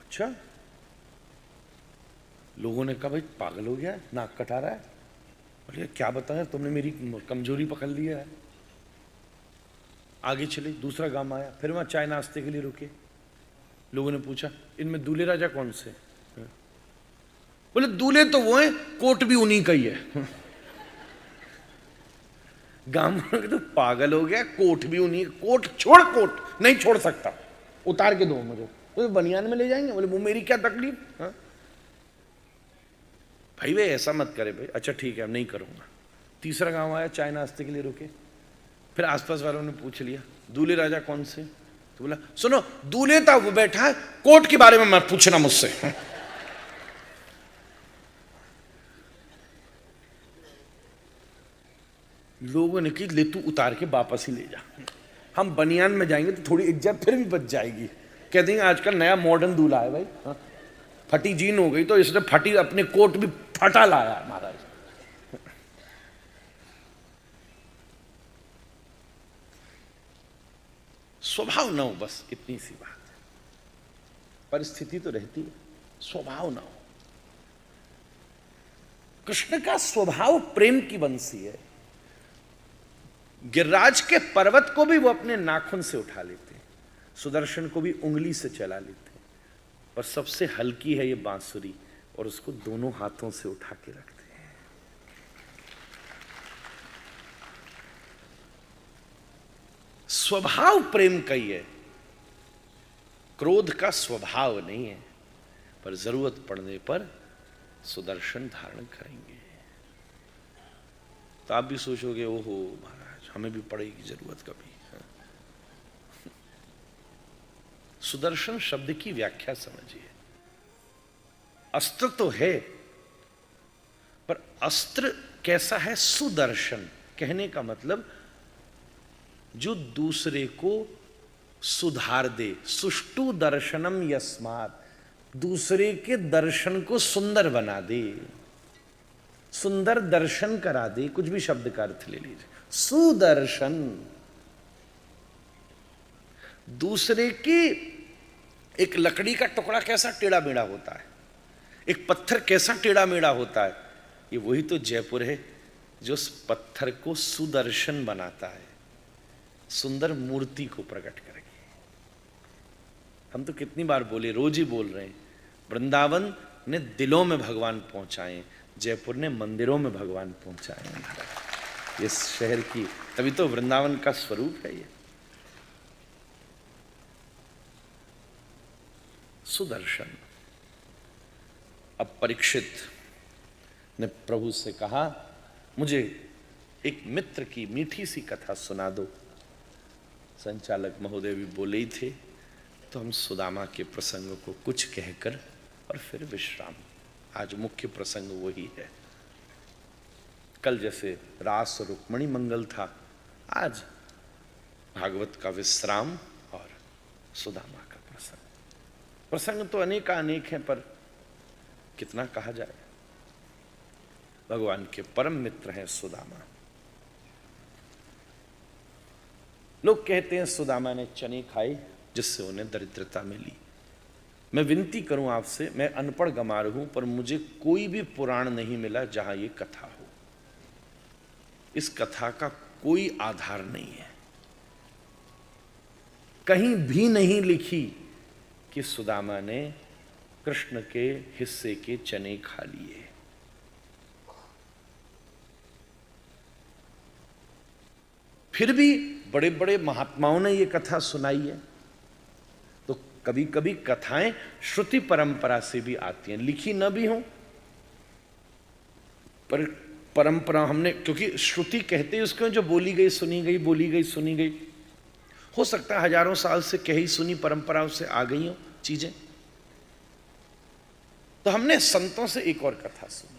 अच्छा, लोगों ने कहा भाई पागल हो गया है, नाक कटा रहा है। बोले क्या बताएं, तुमने मेरी कमजोरी पकड़ लिया है। आगे चले, दूसरा गांव आया, फिर वहां चाय नाश्ते के लिए रुके। लोगों ने पूछा इनमें दूल्हे राजा कौन से? बोले दूल्हे तो वो हैं, कोट भी उन्हीं का ही है। गांव तो पागल हो गया, कोट भी उन्हीं, कोट छोड़, कोट नहीं छोड़ सकता, उतार के दो मुझे। तो बनियान में ले जाएंगे? बोले वो मेरी क्या तकलीफ। हाँ भाई वे ऐसा मत करे भाई। अच्छा ठीक है, अब नहीं करूंगा। तीसरा गांव आया, चाय नाश्ते के लिए रुके, फिर आसपास वालों ने पूछ लिया दूल्हे राजा कौन से? तो बोला सुनो, दूल्हे था वो बैठा है, कोट के बारे में मत पूछना मुझसे। लोगों ने कही ले तू उतार के वापस ही ले जा, हम बनियान में जाएंगे तो थोड़ी इज्जत फिर भी बच जाएगी। कहते हैं आजकल नया मॉडर्न दूल्हा है भाई। हाँ? फटी जीन हो गई तो इसने फटी अपने कोट भी फटा लाया महाराज। स्वभाव ना हो, बस इतनी सी बात है। परिस्थिति तो रहती है, स्वभाव ना हो। कृष्ण का स्वभाव प्रेम की बंसी है। गिरिराज के पर्वत को भी वो अपने नाखून से उठा लेते हैं, सुदर्शन को भी उंगली से चला लेते हैं, और सबसे हल्की है ये बांसुरी, और उसको दोनों हाथों से उठा के रखते हैं। स्वभाव प्रेम का ही है, क्रोध का स्वभाव नहीं है, पर जरूरत पड़ने पर सुदर्शन धारण करेंगे। तो आप भी सोचोगे ओहो महाराज हमें भी पड़ेगी जरूरत कभी। सुदर्शन शब्द की व्याख्या समझिए। अस्त्र तो है, पर अस्त्र कैसा है? सुदर्शन कहने का मतलब जो दूसरे को सुधार दे। सुष्टु दर्शनम यस्मात्, दूसरे के दर्शन को सुंदर बना दे, सुंदर दर्शन करा दे। कुछ भी शब्द का अर्थ ले लीजिए। सुदर्शन दूसरे की, एक लकड़ी का टुकड़ा कैसा टेढ़ा मेढ़ा होता है, एक पत्थर कैसा टेढ़ा मेढ़ा होता है, ये वही तो जयपुर है जो उस पत्थर को सुदर्शन बनाता है, सुंदर मूर्ति को प्रकट करके। हम तो कितनी बार बोले, रोज ही बोल रहे हैं, वृंदावन ने दिलों में भगवान पहुंचाए, जयपुर ने मंदिरों में भगवान पहुंचाए। इस शहर की, तभी तो वृंदावन का स्वरूप है ये। सुदर्शन। अब परीक्षित ने प्रभु से कहा मुझे एक मित्र की मीठी सी कथा सुना दो। संचालक महोदय भी बोले ही थे, तो हम सुदामा के प्रसंग को कुछ कहकर और फिर विश्राम। आज मुख्य प्रसंग वही है। कल जैसे रास रुक्मणी मंगल था, आज भागवत का विश्राम और सुदामा का प्रसंग। प्रसंग तो अनेक हैं, पर कितना कहा जाए। भगवान के परम मित्र हैं सुदामा। लोग कहते हैं सुदामा ने चने खाए जिससे उन्हें दरिद्रता मिली। मैं विनती करूं आपसे, मैं अनपढ़ गंवार हूं, पर मुझे कोई भी पुराण नहीं मिला जहां ये कथा हो। इस कथा का कोई आधार नहीं है, कहीं भी नहीं लिखी कि सुदामा ने कृष्ण के हिस्से के चने खा लिए। फिर भी बड़े बड़े महात्माओं ने ये कथा सुनाई है। तो कभी कभी कथाएं श्रुति परंपरा से भी आती हैं, लिखी न भी हो, पर परंपरा हमने, क्योंकि श्रुति कहते हैं उसको जो बोली गई सुनी गई, बोली गई सुनी गई। हो सकता है हजारों साल से कही सुनी परंपराओं से आ गई हो चीजें। तो हमने संतों से एक और कथा सुनी।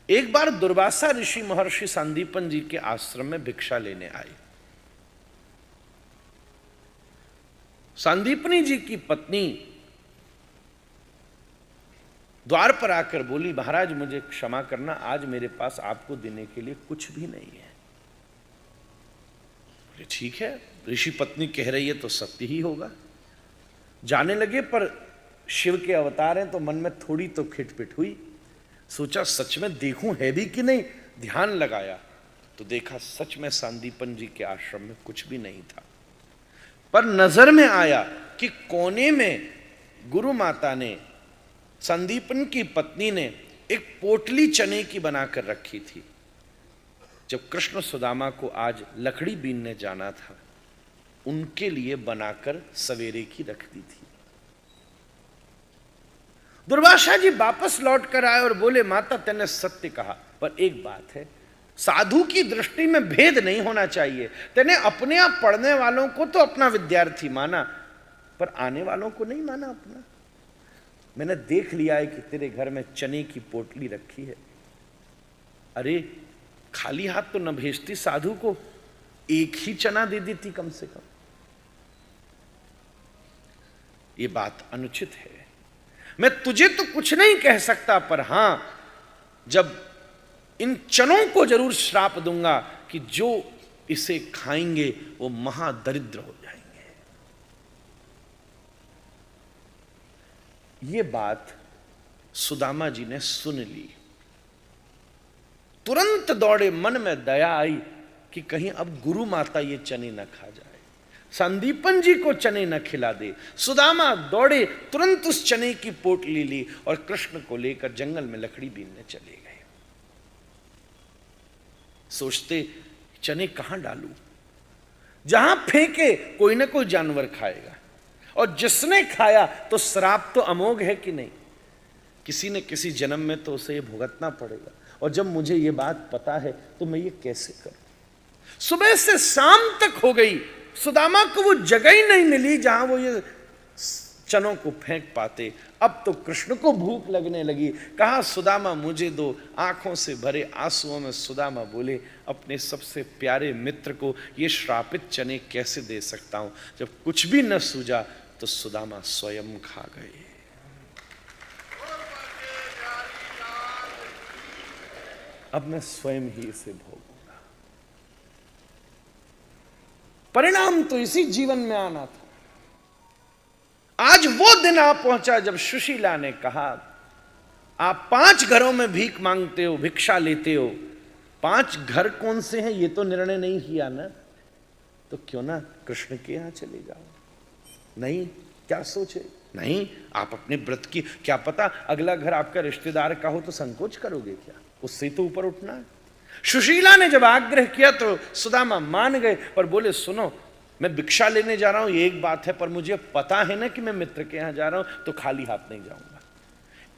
एक बार दुर्वासा ऋषि महर्षि सांदीपन जी के आश्रम में भिक्षा लेने आए। सांदीपनी जी की पत्नी द्वार पर आकर बोली, महाराज मुझे क्षमा करना, आज मेरे पास आपको देने के लिए कुछ भी नहीं है। बोले ठीक है, ऋषि पत्नी कह रही है तो सत्य ही होगा। जाने लगे, पर शिव के अवतार हैं तो मन में थोड़ी तो खिटपिट हुई। सोचा सच में देखूं है भी कि नहीं, ध्यान लगाया तो देखा सच में सांदीपन जी के आश्रम में कुछ भी नहीं था। पर नजर में आया कि कोने में गुरु माता ने, संदीपन की पत्नी ने एक पोटली चने की बनाकर रखी थी। जब कृष्ण सुदामा को आज लकड़ी बीनने जाना था, उनके लिए बनाकर सवेरे की रख दी थी। दुर्वासा जी वापस लौट कर आए और बोले, माता तेने सत्य कहा, पर एक बात है, साधु की दृष्टि में भेद नहीं होना चाहिए। तेने अपने आप पढ़ने वालों को तो अपना विद्यार्थी माना, पर आने वालों को नहीं माना अपना। मैंने देख लिया है कि तेरे घर में चने की पोटली रखी है। अरे खाली हाथ तो न भेजती साधु को, एक ही चना दे देती कम से कम। ये बात अनुचित है। मैं तुझे तो कुछ नहीं कह सकता, पर हां, जब इन चनों को जरूर श्राप दूंगा कि जो इसे खाएंगे वो महादरिद्र हो जाएंगे। ये बात सुदामा जी ने सुन ली। तुरंत दौड़े, मन में दया आई कि कहीं अब गुरु माता ये चने न खा जाए, संदीपन जी को चने न खिला दे। सुदामा दौड़े, तुरंत उस चने की पोटली ली और कृष्ण को लेकर जंगल में लकड़ी बीनने चले गए। सोचते चने कहां डालूं, जहां फेंके कोई ना कोई जानवर खाएगा, और जिसने खाया तो श्राप तो अमोघ है कि नहीं, किसी न किसी जन्म में तो उसे ये भुगतना पड़ेगा। और जब मुझे ये बात पता है तो मैं ये कैसे करूं। सुबह से शाम तक हो गई, सुदामा को वो जगह ही नहीं मिली जहां वो ये चनों को फेंक पाते। अब तो कृष्ण को भूख लगने लगी। कहा सुदामा मुझे दो। आंखों से भरे आंसुओं में सुदामा बोले, अपने सबसे प्यारे मित्र को ये श्रापित चने कैसे दे सकता हूं। जब कुछ भी न सूझा तो सुदामा स्वयं खा गए। अब मैं स्वयं ही इसे भोगूंगा। परिणाम तो इसी जीवन में आना था। आज वो दिन आ पहुंचा जब सुशीला ने कहा, आप 5 घरों में भीख मांगते हो, भिक्षा लेते हो, 5 घर कौन से हैं ये तो निर्णय नहीं किया ना, तो क्यों ना कृष्ण के यहां चले जाओ। नहीं, क्या सोचे, नहीं, आप अपने व्रत की, क्या पता अगला घर आपका रिश्तेदार का हो तो संकोच करोगे क्या, उससे तो ऊपर उठना है। सुशीला ने जब आग्रह किया तो सुदामा मान गए, पर बोले सुनो, मैं भिक्षा लेने जा रहा हूं ये एक बात है, पर मुझे पता है ना कि मैं मित्र के यहां जा रहा हूं, तो खाली हाथ नहीं जाऊंगा।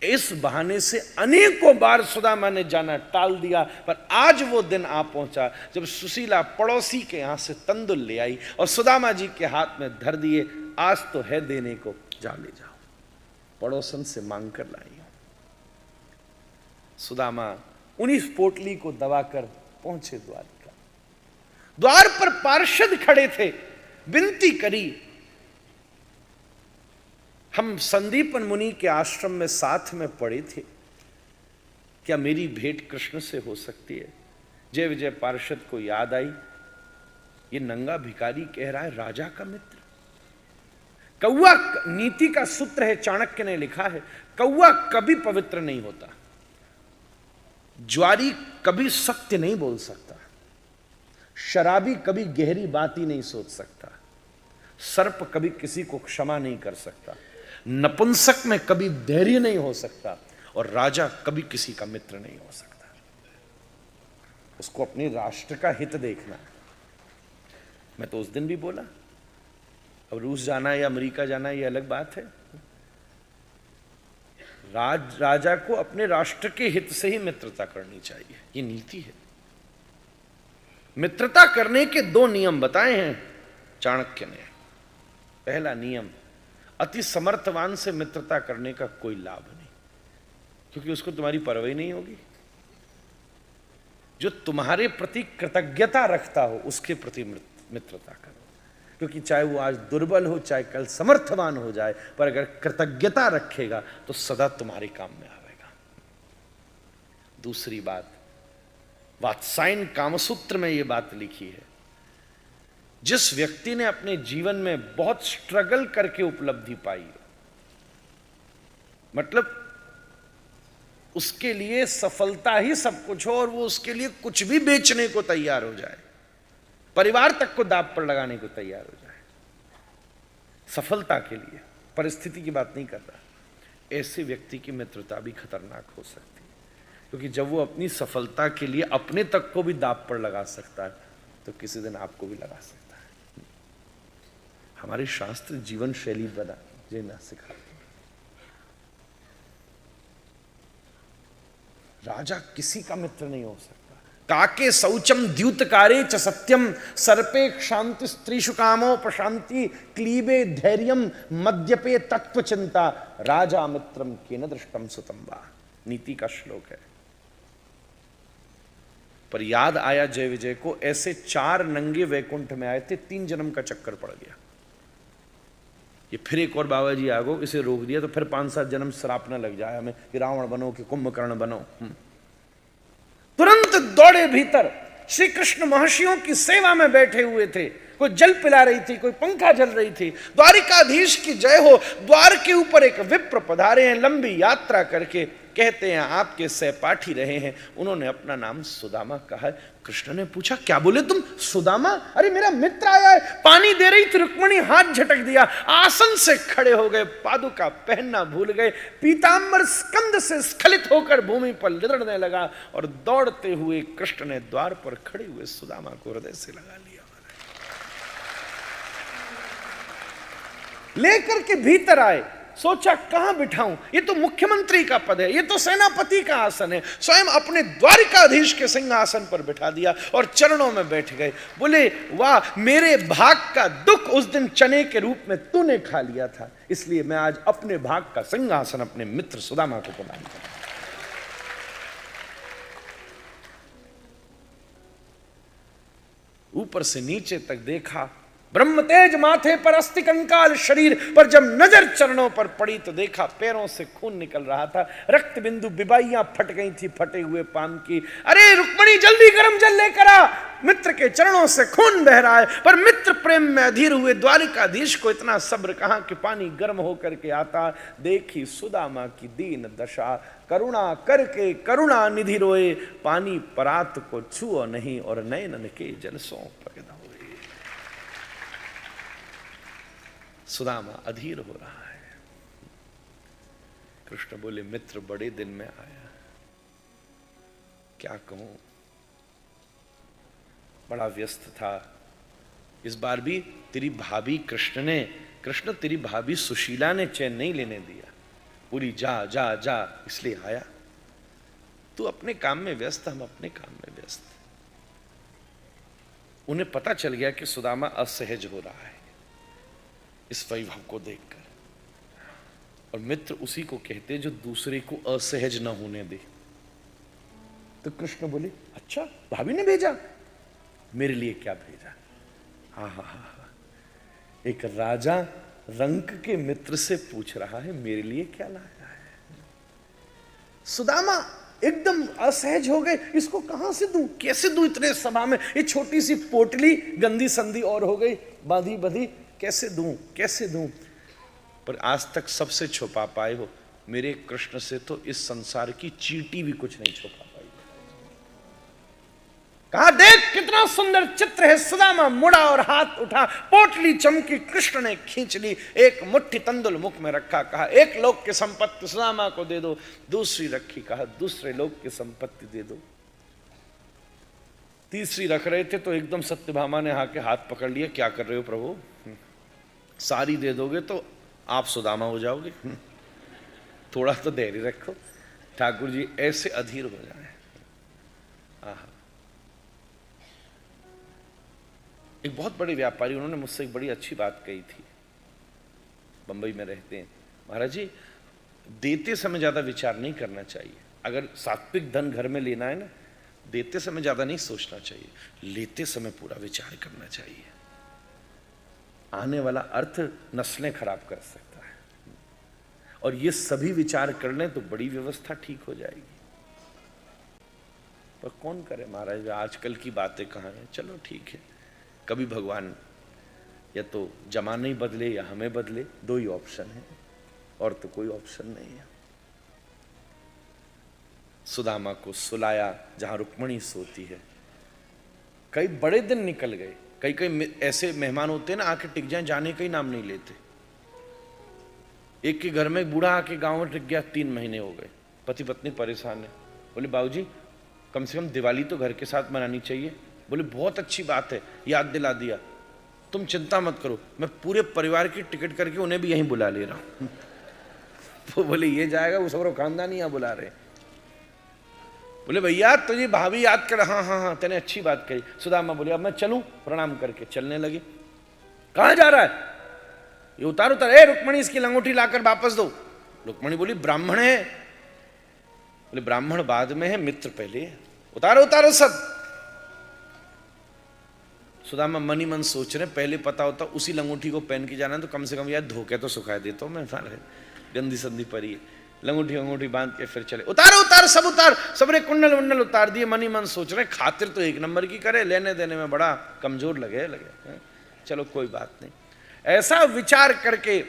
इस बहाने से अनेकों बार सुदामा ने जाना टाल दिया, पर आज वो दिन आ पहुंचा जब सुशीला पड़ोसी के यहां से तंदुल ले आई और सुदामा जी के हाथ में धर दिए, आज तो है देने को, जा ले जाओ। पड़ोसन से मांग कर लाई। सुदामा उन्हीं पोटली को दबाकर पहुंचे द्वारिका। द्वार पर पार्षद खड़े थे, विनती करी, हम संदीपन मुनि के आश्रम में साथ में पड़े थे, क्या मेरी भेंट कृष्ण से हो सकती है। जय विजय पार्षद को याद आई, ये नंगा भिखारी कह रहा है राजा का मित्र। कौवा, नीति का सूत्र है, चाणक्य ने लिखा है, कौवा कभी पवित्र नहीं होता, ज्वारी कभी सत्य नहीं बोल सकता, शराबी कभी गहरी बात ही नहीं सोच सकता, सर्प कभी किसी को क्षमा नहीं कर सकता, नपुंसक में कभी धैर्य नहीं हो सकता, और राजा कभी किसी का मित्र नहीं हो सकता। उसको अपने राष्ट्र का हित देखना है। मैं तो उस दिन भी बोला, अब रूस जाना है या अमेरिका जाना है ये अलग बात है, राजा को अपने राष्ट्र के हित से ही मित्रता करनी चाहिए, ये नीति है। मित्रता करने के 2 नियम बताए हैं चाणक्य ने। पहला नियम, अति समर्थवान से मित्रता करने का कोई लाभ नहीं, क्योंकि उसको तुम्हारी परवाह नहीं होगी। जो तुम्हारे प्रति कृतज्ञता रखता हो उसके प्रति मित्रता करो, क्योंकि चाहे वो आज दुर्बल हो, चाहे कल समर्थवान हो जाए, पर अगर कृतज्ञता रखेगा तो सदा तुम्हारे काम में आएगा। दूसरी बात, वात्सायन कामसूत्र में ये बात लिखी है, जिस व्यक्ति ने अपने जीवन में बहुत स्ट्रगल करके उपलब्धि पाई, मतलब उसके लिए सफलता ही सब कुछ हो और वो उसके लिए कुछ भी बेचने को तैयार हो जाए, परिवार तक को दांव पर लगाने को तैयार हो जाए सफलता के लिए, परिस्थिति की बात नहीं कर रहा। ऐसे व्यक्ति की मित्रता भी खतरनाक हो सकती है, क्योंकि जब वो अपनी सफलता के लिए अपने तक को भी दांव पर लगा सकता है तो किसी दिन आपको भी लगा सकता है। हमारे शास्त्र जीवन शैली बना जीना सिखाते हैं। राजा किसी का मित्र नहीं हो सकता। काके शौचम द्यूतकारे च सत्यम सर्पे शांति स्त्रीषु कामो प्रशांति क्लीबे धैर्यम मद्यपे तत्व चिंता राजा मित्रम केन दृष्टम सुतम वा, नीति का श्लोक है। पर याद आया जय विजय को, ऐसे 4 नंगे वैकुंठ में आए थे, 3 जन्म का चक्कर पड़ गया। ये फिर एक और बाबा जी आगो इसे रोक दिया तो फिर 5-7 जन्म श्राप न लग जाए हमें कि रावण बनो कि कुंभकर्ण बनो। तुरंत दौड़े भीतर, श्री कृष्ण महर्षियों की सेवा में बैठे हुए थे, कोई जल पिला रही थी, कोई पंखा जल रही थी। द्वारिकाधीश की जय हो। द्वार के ऊपर एक विप्र पधारे हैं, लंबी यात्रा करके, कहते हैं आपके सहपाठी रहे हैं, उन्होंने अपना नाम सुदामा कहा है। कृष्ण ने पूछा क्या बोले तुम? सुदामा? अरे मेरा मित्र आया है। पानी दे रही थी रुक्मिणी, हाथ झटक दिया, आसन से खड़े हो गए, पादुका पहनना भूल गए, पीतांबर स्कंद से स्खलित होकर भूमि पर लिदड़ने लगा और दौड़ते हुए कृष्ण ने द्वार पर खड़े हुए सुदामा को हृदय से लगा लिया, लेकर के भीतर आए। सोचा कहां बिठाऊं, ये तो मुख्यमंत्री का पद है, ये तो सेनापति का आसन है। स्वयं अपने द्वारिकाधीश के सिंहासन पर बिठा दिया और चरणों में बैठ गए। बोले वाह, मेरे भाग का दुख उस दिन चने के रूप में तूने खा लिया था, इसलिए मैं आज अपने भाग का सिंहासन अपने मित्र सुदामा को प्रदान करूं। ऊपर से नीचे तक देखा, ब्रह्म तेज माथे पर, अस्थि कंकाल शरीर पर। जब नजर चरणों पर पड़ी तो देखा पैरों से खून निकल रहा था, रक्त बिंदु, बिबाइयां फट गई थी फटे हुए पान की। अरे रुक्मिणी जल्दी गर्म जल लेकर आ, मित्र के चरणों से खून बह रहा है। पर मित्र प्रेम में अधीर हुए द्वारिकाधीश को इतना सब्र कहां कि पानी गर्म होकर के आता। देखी सुदामा की दीन दशा, करुणा करके करुणा निधि रोए, पानी परात को छुओ नहीं और नयन के जल सो पगदा। सुदामा अधीर हो रहा है। कृष्ण बोले मित्र बड़े दिन में आया, क्या कहूं, बड़ा व्यस्त था। इस बार भी तेरी भाभी कृष्ण तेरी भाभी सुशीला ने चैन नहीं लेने दिया, बोली जा जा जा, इसलिए आया। तू अपने काम में व्यस्त, हम अपने काम में व्यस्त। उन्हें पता चल गया कि सुदामा असहज हो रहा है इस वैभव को देखकर, और मित्र उसी को कहते जो दूसरे को असहज न होने दे। तो कृष्ण बोले अच्छा भाभी ने भेजा, मेरे लिए क्या भेजा? हा हा हा, एक राजा रंक के मित्र से पूछ रहा है मेरे लिए क्या लाया है। सुदामा एकदम असहज हो गए, इसको कहां से दूं, कैसे दूं इतने सभा में, ये छोटी सी पोटली गंदी संदी और हो गई, बांधी बंधी, कैसे दूं। पर आज तक सबसे छुपा पाए हो, मेरे कृष्ण से तो इस संसार की चींटी भी कुछ नहीं छुपा पाई। कहा देख कितना सुंदर चित्र है। सुदामा मुड़ा और हाथ उठा, पोटली चमकी, कृष्ण ने खींच ली, एक मुट्ठी तंदुल मुख में रखा, कहा एक लोक की संपत्ति सुदामा को दे दो। दूसरी रखी, कहा दूसरे लोक की संपत्ति दे दो। तीसरी रख रहे थे तो एकदम सत्यभामा ने आके हाथ पकड़ लिया, क्या कर रहे हो प्रभु, सारी दे दोगे तो आप सुदामा हो जाओगे, थोड़ा तो धैर्य रखो। ठाकुर जी ऐसे अधीर हो जाए। एक बहुत बड़े व्यापारी, उन्होंने मुझसे एक बड़ी अच्छी बात कही थी, बंबई में रहते हैं। महाराज जी देते समय ज्यादा विचार नहीं करना चाहिए। अगर सात्विक धन घर में लेना है ना, देते समय ज्यादा नहीं सोचना चाहिए, लेते समय पूरा विचार करना चाहिए। आने वाला अर्थ नस्लें खराब कर सकता है, और ये सभी विचार कर लें तो बड़ी व्यवस्था ठीक हो जाएगी। पर कौन करे महाराज, आजकल की बातें कहाँ हैं। चलो ठीक है, कभी भगवान या तो जमाना ही बदले या हमें बदले, दो ही ऑप्शन है, और तो कोई ऑप्शन नहीं है। सुदामा को सुलाया जहां रुक्मणी सोती है। कई बड़े दिन निकल गए, कई कई ऐसे मेहमान होते हैं ना, आके टिक जाए, जाने का ही नाम नहीं लेते। एक के घर में एक बूढ़ा आके गांव में टिक गया, 3 महीने हो गए, पति पत्नी परेशान है। बोले बाबूजी कम से कम दिवाली तो घर के साथ मनानी चाहिए। बोले बहुत अच्छी बात है, याद दिला दिया, तुम चिंता मत करो, मैं पूरे परिवार की टिकट करके उन्हें भी यहीं बुला ले रहा हूं। तो बोले ये जाएगा, वो सब खानदान यहाँ बुला रहे। बोले भैया तुझे भाभी याद कर। हाँ हाँ हाँ, तेने अच्छी बात कही। सुदामा बोले अब मैं चलूं? प्रणाम करके चलने लगे। कहां जा रहा है? ये उतार उतार, ए रुक्मणी इसकी लंगोटी लाकर वापस दो। रुक्मणी बोली ब्राह्मण है। बोले ब्राह्मण बाद में है, मित्र पहले है, उतारो उतारो सब। सुदामा मन ही मन सोच रहे, पहले पता होता उसी लंगोटी को पहन के जाना है तो कम से कम यार धोके तो सुखा देता हूं मैं, गंदी संदी परी है। लंगोटी वंगोटी बांध के फिर चले। उतारो उतार सब उतार, सबने कुंडल वंडल उतार दिए। मन ही मन सोच रहे खातिर तो एक नंबर की करे, लेने देने में बड़ा कमजोर लगे। चलो कोई बात नहीं। ऐसा विचार करके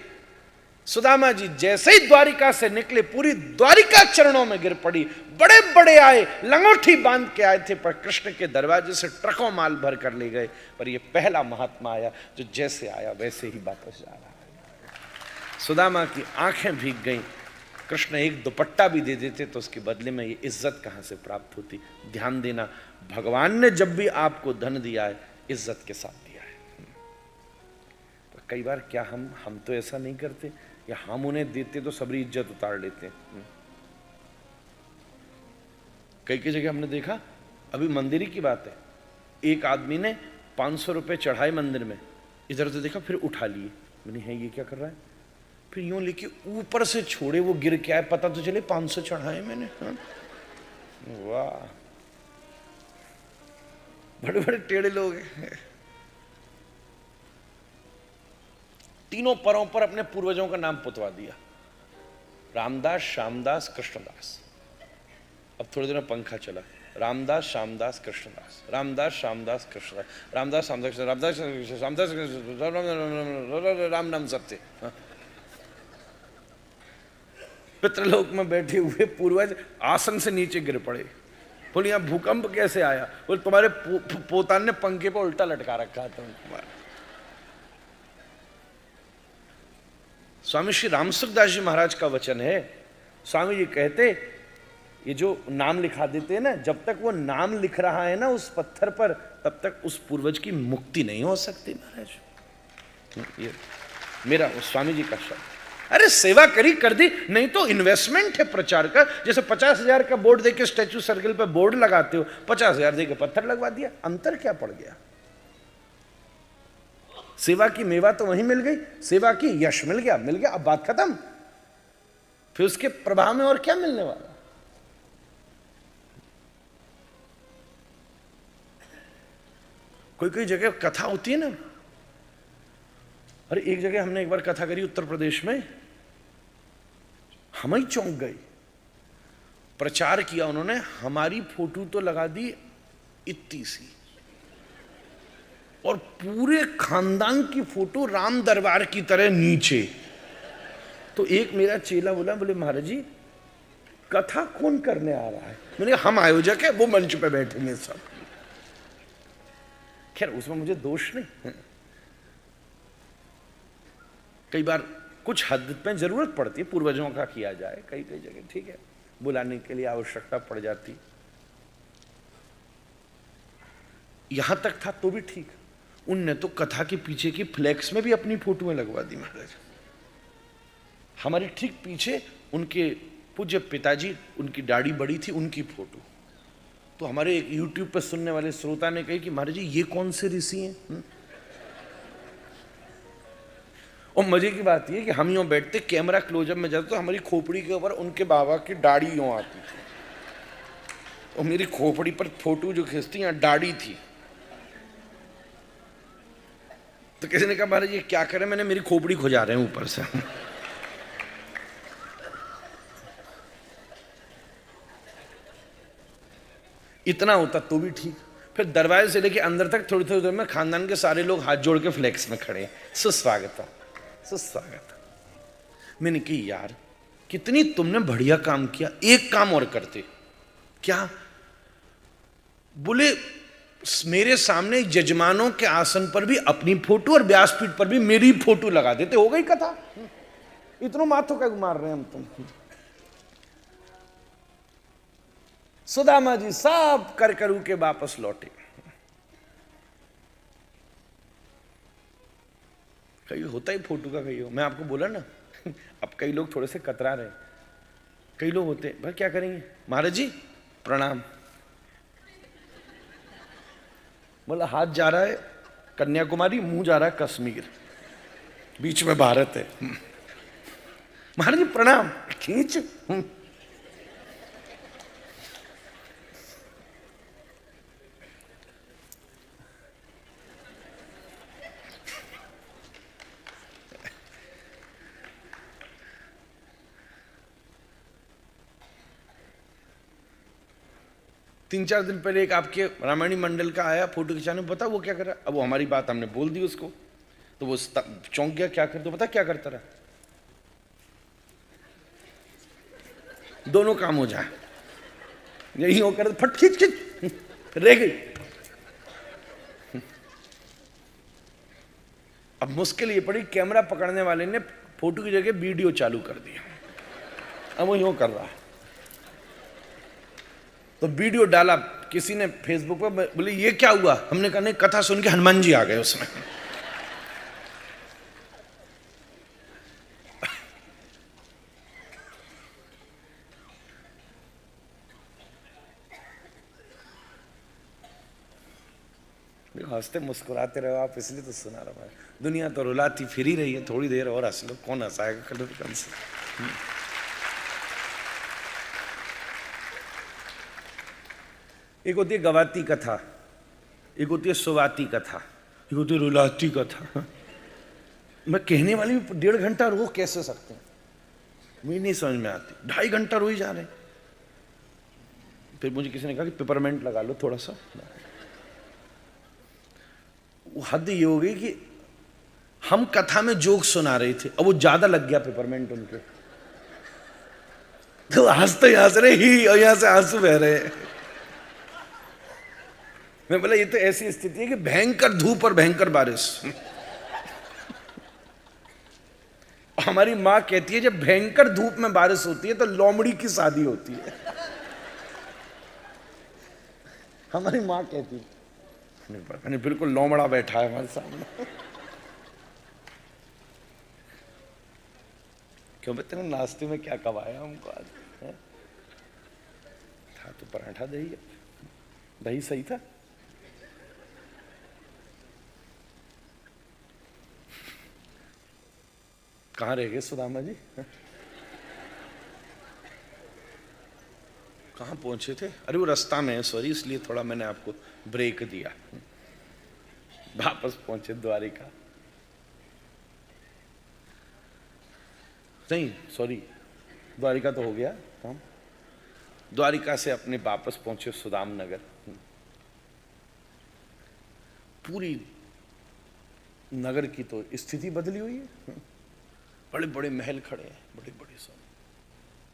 सुदामा जी जैसे ही द्वारिका से निकले, पूरी द्वारिका चरणों में गिर पड़ी। बड़े बड़े आए, लंगोटी बांध के आए थे, पर कृष्ण के दरवाजे से ट्रकों माल भर कर ले गए। पर ये पहला महात्मा आया जो जैसे आया वैसे ही वापस जा रहा है। सुदामा की आंखें भीग गईं। कृष्ण एक दुपट्टा भी दे देते तो उसके बदले में ये इज्जत कहां से प्राप्त होती। ध्यान देना, भगवान ने जब भी आपको धन दिया है इज्जत के साथ दिया है। तो कई बार क्या हम तो ऐसा नहीं करते, या हम उन्हें देते तो सबरी इज्जत उतार लेते। कई कई जगह हमने देखा, अभी मंदिर की बात है, एक आदमी ने 500 रुपए चढ़ाए मंदिर में, इधर से देखा फिर उठा लिए। मैंने है ये क्या कर रहा है? फिर यूं लेके ऊपर से छोड़े, वो गिर के आए, पता तो चले 500 चढ़ाए मैंने। वाह, बड़े बड़े टेढ़े लोग हैं। तीनों परों पर अपने पूर्वजों का नाम पुतवा दिया, रामदास, श्यामदास, कृष्णदास। अब थोड़ी देर में पंखा चला, रामदास, श्यामदास, कृष्णदास, रामदास, श्यामदास, कृष्णदास, रामदास, श्यामदास, रामदास, श्यामदास, राम नाम सत्य। पितृलोक में बैठे हुए पूर्वज आसन से नीचे गिर पड़े। बोले यहाँ भूकंप कैसे आया? बोले तुम्हारे पोतान ने पंखे पर उल्टा लटका रखा था। स्वामी श्री रामसुखदास जी महाराज का वचन है। स्वामी जी कहते, ये जो नाम लिखा देते हैं ना, जब तक वो नाम लिख रहा है ना उस पत्थर पर, तब तक उस पूर्वज की मुक्ति नहीं हो सकती। महाराज ये मेरा स्वामी जी का शब्द। अरे सेवा करी कर दी, नहीं तो इन्वेस्टमेंट है प्रचार का। जैसे 50,000 का बोर्ड देके स्टैच्यू सर्किल पे बोर्ड लगाते हो, 50,000 देके पत्थर लगवा दिया, अंतर क्या पड़ गया? सेवा की मेवा तो वहीं मिल गई, सेवा की यश मिल गया, अब बात खत्म। फिर उसके प्रभाव में और क्या मिलने वाला? कोई कोई जगह कथा होती है ना। अरे एक जगह हमने एक बार कथा करी उत्तर प्रदेश में, हम ही चौंक गए। प्रचार किया उन्होंने, हमारी फोटो तो लगा दी इतनी सी, और पूरे खानदान की फोटो राम दरबार की तरह नीचे। तो एक मेरा चेला बोला, बोले महाराज जी कथा कौन करने आ रहा है? मैंने कहा हम आयोजक है, वो मंच पे बैठेंगे सब। खैर उसमें मुझे दोष नहीं। कई बार कुछ हद पे जरूरत पड़ती है पूर्वजों का किया जाए, कई कई जगह ठीक है बुलाने के लिए आवश्यकता पड़ जाती। यहां तक था तो भी ठीक, उनने तो कथा के पीछे की फ्लैक्स में भी अपनी फोटोएं लगवा दी। महाराज हमारे ठीक पीछे उनके पूज्य पिताजी, उनकी दाढ़ी बड़ी थी, उनकी फोटो। तो हमारे एक यूट्यूब पर सुनने वाले श्रोता ने कही कि महाराज जी ये कौन से ऋषि हैं? और मजे की बात यह कि हम यूं बैठते, कैमरा क्लोजअप में जाते तो हमारी खोपड़ी के ऊपर उनके बाबा की दाढ़ी यूं आती थी, और मेरी खोपड़ी पर फोटो जो खींचती यहाँ दाढ़ी थी। तो किसी ने कहा महाराज ये क्या करें? मैंने मेरी खोपड़ी खुजा रहे हैं ऊपर से। इतना होता तो भी ठीक। फिर दरवाजे से लेके अंदर तक थोड़ी थोड़ी देर में खानदान के सारे लोग हाथ जोड़ के फ्लेक्स में खड़े, सुस्वागत सुस्वागत। मैंने कही यार कितनी तुमने बढ़िया काम किया, एक काम और करते। क्या? बोले मेरे सामने जजमानों के आसन पर भी अपनी फोटो और व्यासपीठ पर भी मेरी फोटो लगा देते, हो गई कथा। इतनों माथों का मार रहे हैं हम तुम। सुदामा जी सब कर करू के वापस लौटे। कई होता ही फोटो का, कई हो, मैं आपको बोला ना। अब कई लोग थोड़े से कतरा रहे, कई लोग होते भाई क्या करेंगे, महाराज जी प्रणाम, बोला हाथ जा रहा है कन्याकुमारी, मुंह जा रहा है कश्मीर, बीच में भारत है। महाराज जी प्रणाम, खींच। तीन चार दिन पहले एक आपके रामायणी मंडल का आया फोटो खिंचाने, पता वो क्या कर रहा? अब वो हमारी बात हमने बोल दी उसको, तो वो चौंक गया, क्या कर, तो पता क्या करता रहा? दोनों काम हो जाए, यही होकर फट खींच खींच फिर रह गई। अब मुश्किल ये पड़ी, कैमरा पकड़ने वाले ने फोटो की जगह वीडियो चालू कर दिया, अब वो यूं कर रहा है। तो वीडियो डाला किसी ने फेसबुक पर, बोले ये क्या हुआ? हमने कहा नहीं, कथा सुन के हनुमान जी आ गए उसमें। हंसते मुस्कुराते रहो आप, इसलिए तो सुना रहा हूं। दुनिया तो रुलाती फिर ही रही है, थोड़ी देर और हंस लो, कौन हंसाएगा कल से। एक होती है गवाती कथा, एक होती है सुवाती कथा, एक होती है रुलाती कथा। मैं कहने वाली 1.5 घंटा रो कैसे सकते हैं, मुझे नहीं समझ में आती। 2.5 घंटा रो ही जा रहे हैं। फिर मुझे किसी ने कहा कि पेपरमेंट लगा लो थोड़ा सा। हद ये हो गई कि हम कथा में जोक सुना रहे थे, अब वो ज्यादा लग गया पेपरमेंट उनके, तो हंसते हंस रहे ही और यहां से आंसू बह रहे हैं। मैं बोला ये तो ऐसी स्थिति है कि भयंकर धूप और भयंकर बारिश। हमारी मां कहती है जब भयंकर धूप में बारिश होती है तो लोमड़ी की शादी होती है। हमारी मां कहती है, बिल्कुल लोमड़ा बैठा है हमारे सामने। क्यों बेटे नाश्ते में क्या कमाया हमको आज? था तो पराठा दही, दही सही था। कहाँ रह गए सुदामा जी? कहाँ पहुंचे थे? अरे वो रास्ता में है, सॉरी, इसलिए थोड़ा मैंने आपको ब्रेक दिया। वापस पहुंचे द्वारिका, नहीं सॉरी, द्वारिका तो हो गया काम। द्वारिका से अपने वापस पहुंचे सुदाम नगर। पूरी नगर की तो स्थिति बदली हुई है, बड़े बड़े महल खड़े हैं, बड़े बड़े सब,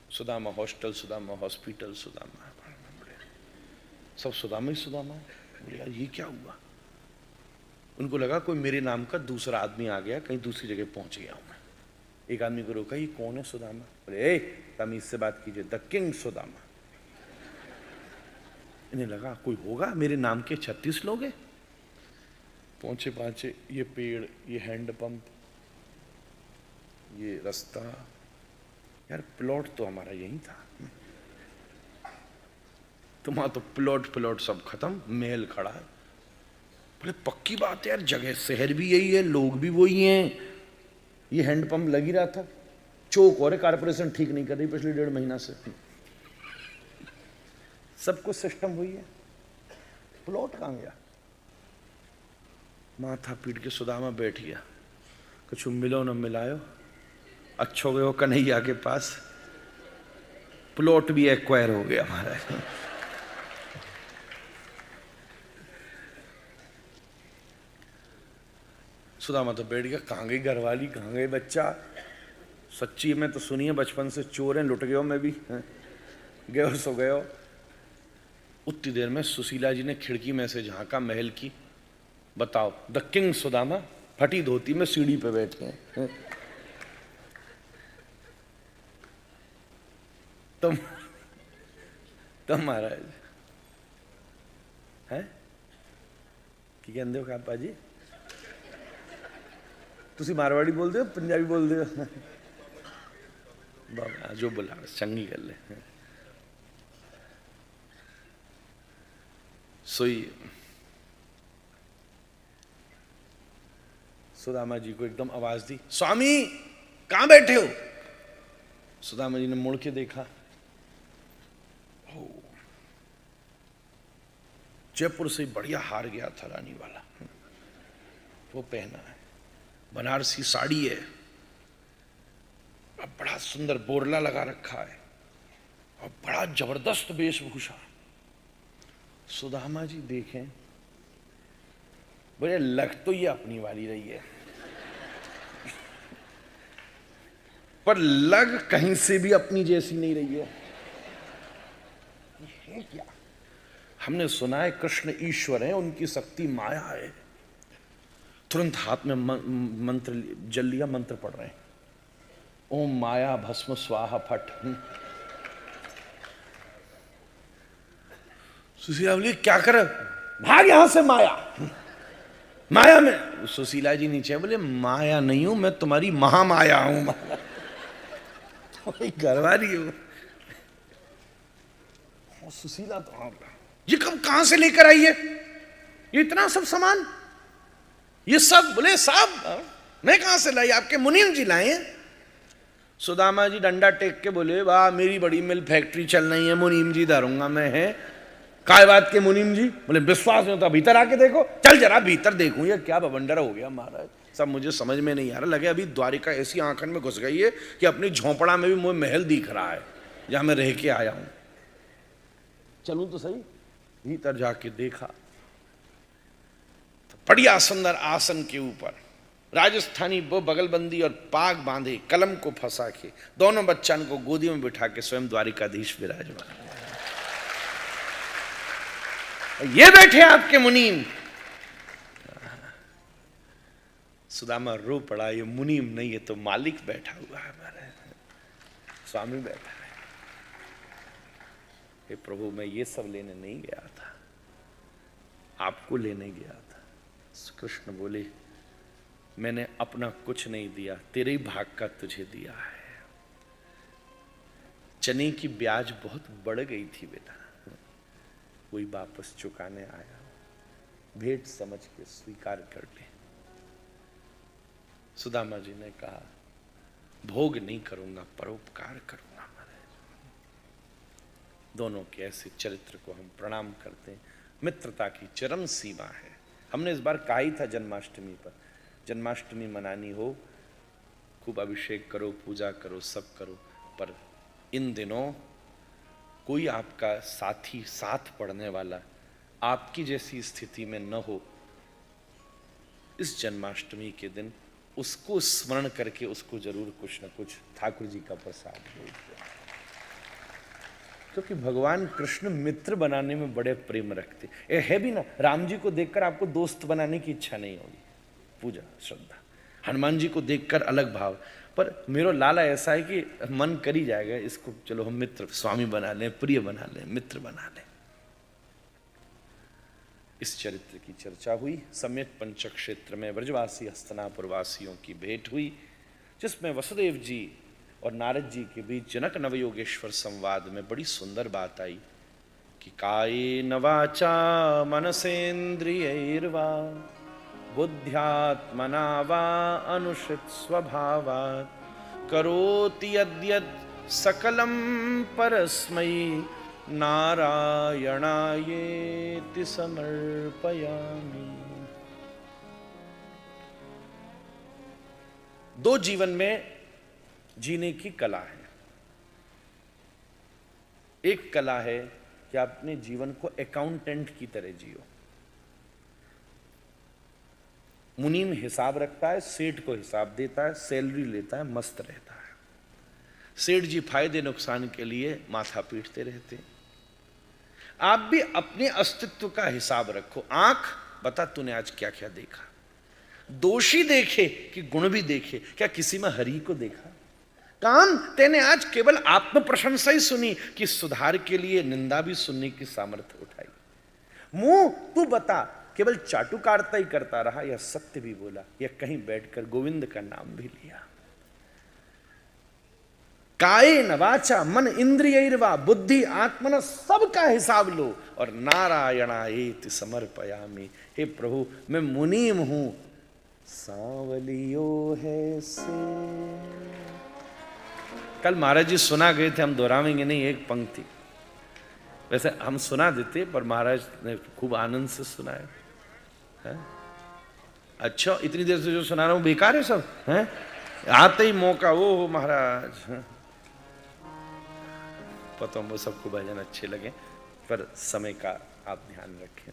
सुदामा हॉस्टल, सुदामा हॉस्पिटल, सुदामा बड़े सब सुदामा ही सुदामा है। बोले यार ये क्या हुआ? उनको लगा कोई मेरे नाम का दूसरा आदमी आ गया, कहीं दूसरी जगह पहुंच गया हूं मैं। एक आदमी को रोका, ये कौन है सुदामा? बोले ए तमीज से बात कीजिए, द किंग सुदामा। इन्हें लगा कोई होगा मेरे नाम के 36 लोग हैं। पहुंचे पहुंचे, ये पेड़, ये हैंडपंप, ये रास्ता, यार प्लॉट तो हमारा यही था। तुम्हारा तो प्लॉट सब खत्म, महल खड़ा है। बोले पक्की बात है यार, जगह शहर भी यही है, लोग भी वही हैं। ये हैंडपंप लग ही रहा था, चौक और कारपोरेशन ठीक नहीं कर रही पिछले 1.5 महीना से। सब कुछ सिस्टम हुई है, प्लॉट कहां गया? माथा पीट के सुदामा बैठ गया, कुछ मिलो न मिलायो, अच्छो गयो कन्हैया के पास, प्लॉट भी एक्वायर हो गया हमारा। सुदामा तो बैठ गया, कहाँ गई घरवाली, कहाँ गए बच्चा? सच्ची में तो सुनिए, बचपन से चोर हैं, लुट गयो मैं भी, गयो सो गयो। उतनी देर में सुशीला जी ने खिड़की में से झांका महल की। बताओ, द किंग सुदामा फटी धोती में सीढ़ी पे बैठे हैं। तुम महाराज है की कहते हो कापा जी? तुसी मारवाड़ी बोलते हो पंजाबी बोलते हो? बाबा जो बोला चंगी कर ले। सोई सुदामा जी को एकदम आवाज दी, स्वामी कहां बैठे हो? सुदामा जी ने मुड़ के देखा, जयपुर से बढ़िया हार गया था रानी वाला, वो पहना है, बनारसी साड़ी है, अब बड़ा सुंदर बोरला लगा रखा है और बड़ा जबरदस्त वेशभूषा। सुदामा जी देखें, बोले लग तो ये अपनी वाली रही है, पर लग कहीं से भी अपनी जैसी नहीं रही है। ये है क्या? हमने सुना है कृष्ण ईश्वर है, उनकी शक्ति माया है। तुरंत हाथ में मंत्र जल लिया, मंत्र पढ़ रहे हैं, ओम माया भस्म स्वाहा फट। सुशीला बोली क्या कर, भाग यहां से माया। माया में सुशीला जी नीचे बोले, माया नहीं हूं मैं, तुम्हारी महामाया हूं। घरवाली हूं। सुशीला तो ये कब कहां से लेकर आई है ये इतना सब सामान? ये सब? बोले साहब मैं कहां से लाई, आपके मुनीम जी लाए हैं। सुदामा जी डंडा टेक के बोले, वाह मेरी बड़ी मिल फैक्ट्री चल रही है, मुनीम जी धरूंगा मैं। है काय बात के मुनीम जी? बोले विश्वास नहीं होता भीतर आके देखो। चल जरा भीतर देखूं ये क्या बवंडर हो गया महाराज, सब मुझे समझ में नहीं आ रहा। लगे अभी द्वारिका ऐसी आंखन में घुस गई है कि अपनी झोंपड़ा में भी मुझे महल दिख रहा है जहां मैं रह के आया हूं। चलूं तो सही। भीतर जाके देखा तो बढ़िया सुंदर आसन के ऊपर राजस्थानी वो बगलबंदी और पाग बांधे, कलम को फंसा के दोनों बच्चन को गोदी में बिठा के स्वयं द्वारिकाधीश विराजमान। ये बैठे आपके मुनीम। सुदामा रो पड़ा, ये मुनीम नहीं, ये तो मालिक बैठा हुआ है, हमारे स्वामी बैठा है। हे प्रभु मैं ये सब लेने नहीं गया था, आपको लेने गया था। कृष्ण बोले, मैंने अपना कुछ नहीं दिया, तेरे ही भाग का तुझे दिया है। चने की ब्याज बहुत बढ़ गई थी बेटा, कोई वापस चुकाने आया, भेंट समझ के स्वीकार कर ले। सुदामा जी ने कहा, भोग नहीं करूंगा, परोपकार करूंगा महाराज। दोनों के ऐसे चरित्र को हम प्रणाम करते हैं। मित्रता की चरम सीमा है। हमने इस बार कहा ही था जन्माष्टमी पर, जन्माष्टमी मनानी हो, खूब अभिषेक करो, पूजा करो, सब करो, पर इन दिनों कोई आपका साथी, साथ पढ़ने वाला आपकी जैसी स्थिति में न हो, इस जन्माष्टमी के दिन उसको स्मरण करके उसको जरूर कुछ न कुछ ठाकुर जी का प्रसाद दो। क्योंकि भगवान कृष्ण मित्र बनाने में बड़े प्रेम रखते है भी ना। राम जी को देखकर आपको दोस्त बनाने की इच्छा नहीं होगी, पूजा श्रद्धा। हनुमान जी को देखकर अलग भाव, पर मेरा लाला ऐसा है कि मन कर ही जाएगा इसको, चलो हम मित्र स्वामी बना लें, प्रिय बना लें, मित्र बना लें। इस चरित्र की चर्चा हुई। सम्यक पंचक क्षेत्र में ब्रजवासी हस्तनापुर वासियों की भेंट हुई, जिसमें वसुदेव जी और नारद जी के बीच जनक नवयोगेश्वर संवाद में बड़ी सुंदर बात आई कि कायेन वाचा मनसेन्द्रियैर्वा बुद्ध्यात्मना वा अनुषित स्वभावात् करोति यद्यत् सकलं परस्मै नारायणायेति समर्पयामि। दो जीवन में जीने की कला है। एक कला है कि आप अपने जीवन को अकाउंटेंट की तरह जियो। मुनीम हिसाब रखता है, सेठ को हिसाब देता है, सैलरी लेता है, मस्त रहता है। सेठ जी फायदे नुकसान के लिए माथा पीटते रहते हैं। आप भी अपने अस्तित्व का हिसाब रखो। आंख, बता तूने आज क्या क्या देखा। दोषी देखे कि गुण भी देखे, क्या किसी में हरि को देखा। कान, तेने आज केवल आत्म प्रशंसा ही सुनी कि सुधार के लिए निंदा भी सुनने की सामर्थ्य उठाई। मुंह, तू बता केवल चाटुकारिता ही करता रहा या सत्य भी बोला या कहीं बैठकर गोविंद का नाम भी लिया। कायेन वाचा मन इंद्रियैर्वा बुद्धि आत्मन, सबका हिसाब लो और नारायणायेति समर्पयामि। हे प्रभु, मैं मुनीम हूं, सांवलियो है से। कल महाराज जी सुना गए थे, हम दोहरावेंगे नहीं एक पंक्ति, वैसे हम सुना देते पर महाराज ने खूब आनंद से सुनाया है? अच्छा, इतनी देर से जो सुना रहा हूं बेकार है सब है? आते ही मौका, वो हो महाराज है? पता वो सबको भजन अच्छे लगे, पर समय का आप ध्यान रखें।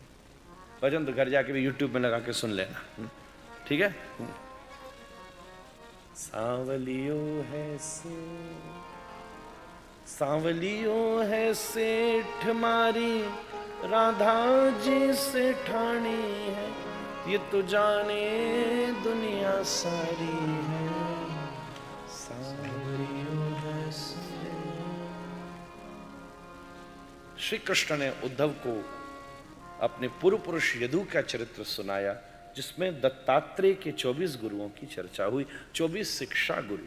भजन तो घर जाके भी यूट्यूब में लगा के सुन लेना, ठीक है? सांवलियो है से, सांवलियो है सेठ मारी, राधा जी से ठाणी है, ये तो जाने दुनिया सारी है। सांवलियो है से। श्री कृष्ण ने उद्धव को अपने पूर्व पुरुष यदु का चरित्र सुनाया, जिसमें दत्तात्रेय के 24 गुरुओं की चर्चा हुई। 24 शिक्षा गुरु,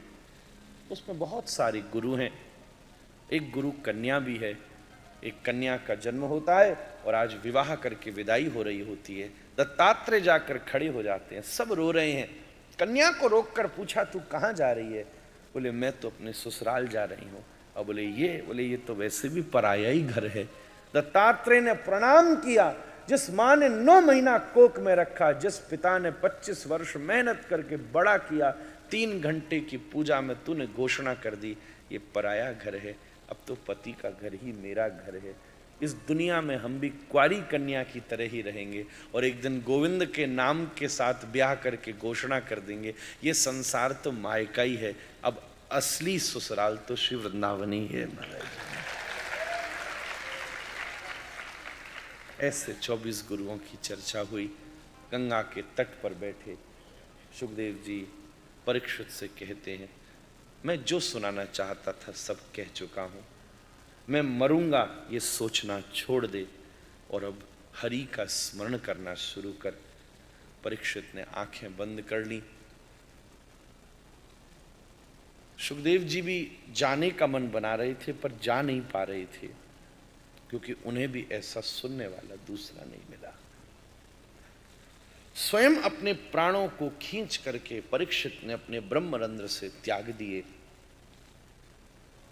उसमें बहुत सारे गुरु हैं। एक गुरु कन्या भी है, एक कन्या का जन्म होता है और आज विवाह करके विदाई हो रही होती है। दत्तात्रेय जाकर खड़े हो जाते हैं, सब रो रहे हैं। कन्या को रोककर पूछा, तू कहाँ जा रही है? बोले, मैं तो अपने ससुराल जा रही हूँ। और बोले ये तो वैसे भी पराया ही घर है। दत्तात्रेय ने प्रणाम किया। जिस माँ ने 9 महीना कोख में रखा, जिस पिता ने 25 वर्ष मेहनत करके बड़ा किया, 3 घंटे की पूजा में तूने घोषणा कर दी ये पराया घर है, अब तो पति का घर ही मेरा घर है। इस दुनिया में हम भी कुंवारी कन्या की तरह ही रहेंगे और एक दिन गोविंद के नाम के साथ ब्याह करके घोषणा कर देंगे, ये संसार तो मायका ही है, अब असली ससुराल तो श्री वृंदावन ही है महाराज। ऐसे 24 गुरुओं की चर्चा हुई। गंगा के तट पर बैठे सुखदेव जी परीक्षित से कहते हैं, मैं जो सुनाना चाहता था सब कह चुका हूं, मैं मरूंगा ये सोचना छोड़ दे और अब हरि का स्मरण करना शुरू कर। परीक्षित ने आंखें बंद कर ली। सुखदेव जी भी जाने का मन बना रहे थे पर जा नहीं पा रहे थे, क्योंकि उन्हें भी ऐसा सुनने वाला दूसरा नहीं मिला। स्वयं अपने प्राणों को खींच करके परीक्षित ने अपने ब्रह्मरंध्र से त्याग दिए।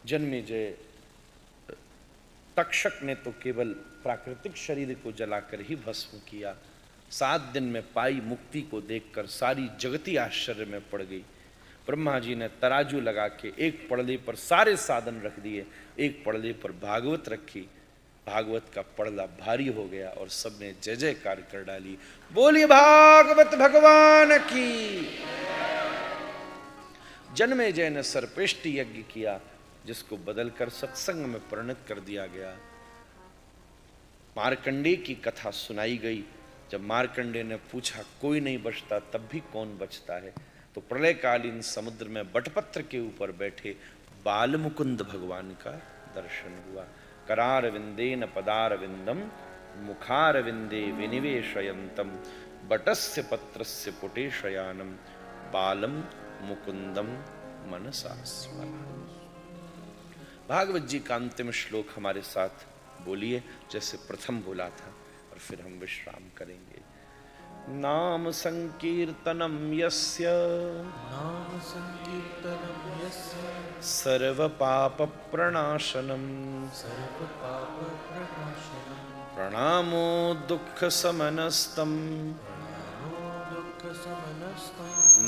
जन्मेजय तक्षक ने तो केवल प्राकृतिक शरीर को जलाकर ही भस्म किया। 7 दिन में पाई मुक्ति को देखकर सारी जगती आश्चर्य में पड़ गई। ब्रह्मा जी ने तराजू लगा के एक पड़ले पर सारे साधन रख दिए, एक पड़ले पर भागवत रखी। भागवत का पड़ला भारी हो गया और सबने जय जयकार कर डाली। बोलिए भागवत भगवान की। जन्मेजय ने सर्पेष्टि यज्ञ किया, जिसको बदलकर सत्संग में परिणत कर दिया गया। मार्कंडे की कथा सुनाई गई। जब मार्कंडे ने पूछा कोई नहीं बचता तब भी कौन बचता है, तो प्रलयकालीन समुद्र में बटपत्र के ऊपर बैठे बाल मुकुंद भगवान का दर्शन हुआ। करारविंदेन पदारविंदम मुखारविंदे विनिवेशयन्तम बटस्य पत्रस्य पुटे शयानम बालम मुकुंदम मनसा स्मरामि। भागवत जी का अंतिम श्लोक हमारे साथ बोलिए, जैसे प्रथम बोला था, और फिर हम विश्राम करेंगे। नाम संकीर्तनम यस्य सर्व पाप प्रणाशनम प्रणामो दुख समनस्तम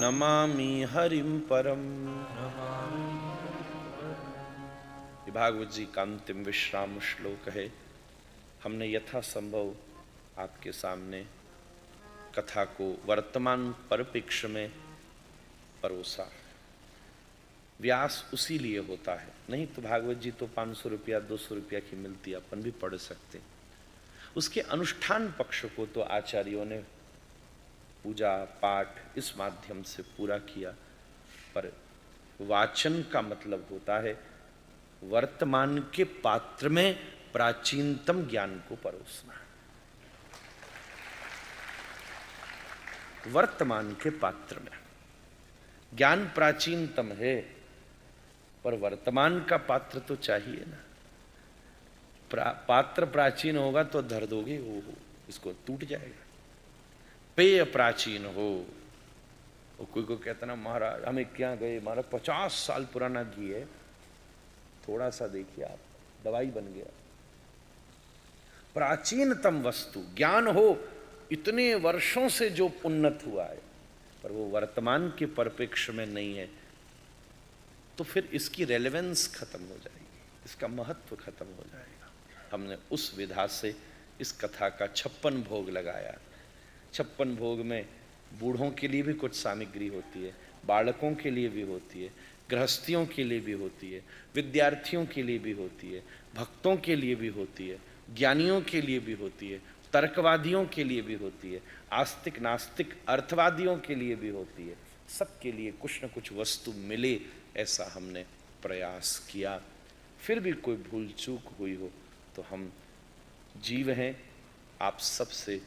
नमामि हरिम परम। भागवत जी का अंतिम विश्राम श्लोक है। हमने यथासंभव आपके सामने कथा को वर्तमान परिप्रेक्ष्य में परोसा। व्यास उसी लिए होता है, नहीं तो भागवत जी तो 500 रुपया 200 रुपया की मिलती, अपन भी पढ़ सकते। उसके अनुष्ठान पक्ष को तो आचार्यों ने पूजा पाठ इस माध्यम से पूरा किया, पर वाचन का मतलब होता है वर्तमान के पात्र में प्राचीनतम ज्ञान को परोसना। वर्तमान के पात्र में ज्ञान प्राचीनतम है, पर वर्तमान का पात्र तो चाहिए ना। पात्र प्राचीन होगा तो धर दोगे वो इसको टूट जाएगा। पेय प्राचीन हो, कोई को कहता ना महाराज हमें क्या गए, महाराज 50 साल पुराना घी है, थोड़ा सा देखिए आप दवाई बन गया। प्राचीनतम वस्तु ज्ञान हो, इतने वर्षों से जो उन्नत हुआ है, पर वो वर्तमान के परिप्रेक्ष्य में नहीं है, तो फिर इसकी रेलेवेंस खत्म हो जाएगी, इसका महत्व खत्म हो जाएगा। हमने उस विधा से इस कथा का 56 भोग लगाया। 56 भोग में बूढ़ों के लिए भी कुछ सामग्री होती है, बालकों के लिए भी होती है, गृहस्थियों के लिए भी होती है, विद्यार्थियों के लिए भी होती है, भक्तों के लिए भी होती है, ज्ञानियों के लिए भी होती है, तर्कवादियों के लिए भी होती है, आस्तिक नास्तिक अर्थवादियों के लिए भी होती है। सबके लिए कुछ न कुछ वस्तु मिले, ऐसा हमने प्रयास किया। फिर भी कोई भूल चूक हुई हो तो हम जीव हैं, आप सबसे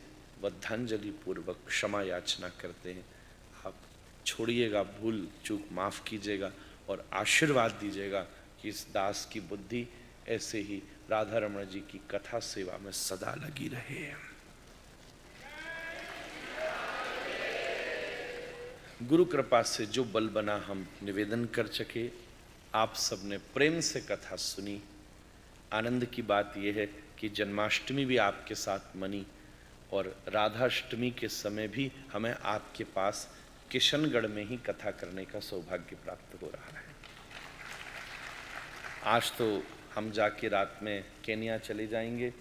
बद्धांजलि पूर्वक क्षमा याचना करते हैं। आप छोड़िएगा, भूल चूक माफ कीजिएगा और आशीर्वाद दीजिएगा कि इस दास की बुद्धि ऐसे ही राधा रमण जी की कथा सेवा में सदा लगी रहे। गुरु कृपा से जो बल बना हम निवेदन कर सके। आप सबने प्रेम से कथा सुनी। आनंद की बात यह है कि जन्माष्टमी भी आपके साथ मनी और राधाष्टमी के समय भी हमें आपके पास किशनगढ़ में ही कथा करने का सौभाग्य प्राप्त हो रहा है। आज तो हम जाके रात में केन्या चले जाएंगे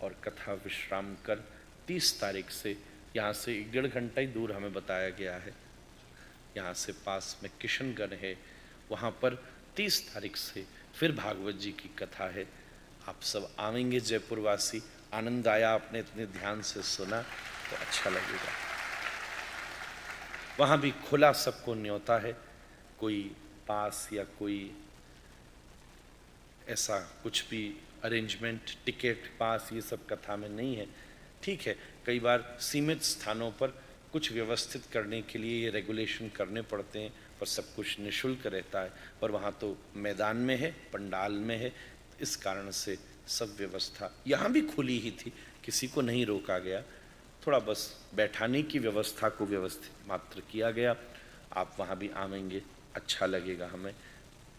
और कथा विश्राम कर 30 तारीख से, यहाँ से 1-1.5 घंटा ही दूर हमें बताया गया है, यहाँ से पास में किशनगढ़ है, वहाँ पर 30 तारीख से फिर भागवत जी की कथा है। आप सब आवेंगे जयपुर वासी। आनंद आया, आपने इतने ध्यान से सुना तो अच्छा लगेगा। वहाँ भी खुला सबको न्योता है, कोई पास या कोई ऐसा कुछ भी अरेंजमेंट, टिकट पास ये सब कथा में नहीं है। ठीक है, कई बार सीमित स्थानों पर कुछ व्यवस्थित करने के लिए ये रेगुलेशन करने पड़ते हैं, पर सब कुछ निःशुल्क रहता है। पर वहाँ तो मैदान में है, पंडाल में है, इस कारण से सब व्यवस्था यहाँ भी खुली ही थी, किसी को नहीं रोका गया। थोड़ा बस बैठाने की व्यवस्था को व्यवस्थित मात्र किया गया। आप वहाँ भी आवेंगे, अच्छा लगेगा हमें।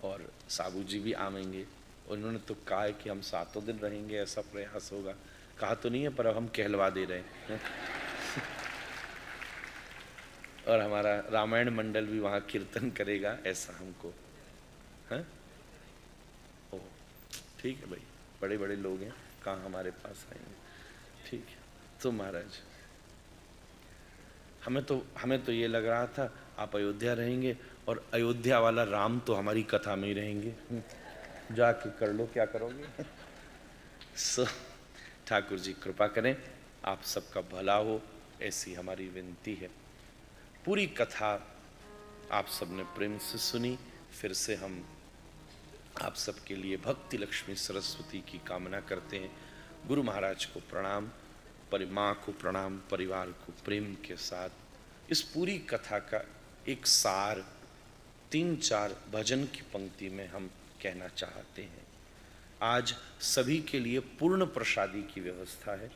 और साबू जी भी आवेंगे, उन्होंने तो कहा है कि हम 7 दिन रहेंगे, ऐसा प्रयास होगा। कहा तो नहीं है, पर अब हम कहलवा दे रहे हैं। और हमारा रामायण मंडल भी वहाँ कीर्तन करेगा, ऐसा हमको है। ओ ठीक है भाई, बड़े बड़े लोग हैं, कहाँ हमारे पास आएंगे। ठीक है, तो महाराज हमें तो ये लग रहा था आप अयोध्या रहेंगे और अयोध्या वाला राम तो हमारी कथा में ही रहेंगे। जाके कर लो, क्या करोगे। सो ठाकुर जी कृपा करें, आप सबका भला हो, ऐसी हमारी विनती है। पूरी कथा आप सबने प्रेम से सुनी। फिर से हम आप सबके लिए भक्ति लक्ष्मी सरस्वती की कामना करते हैं। गुरु महाराज को प्रणाम, माँ को प्रणाम, परिवार को प्रेम के साथ। इस पूरी कथा का एक सार 3-4 भजन की पंक्ति में हम कहना चाहते हैं। आज सभी के लिए पूर्ण प्रसादी की व्यवस्था है।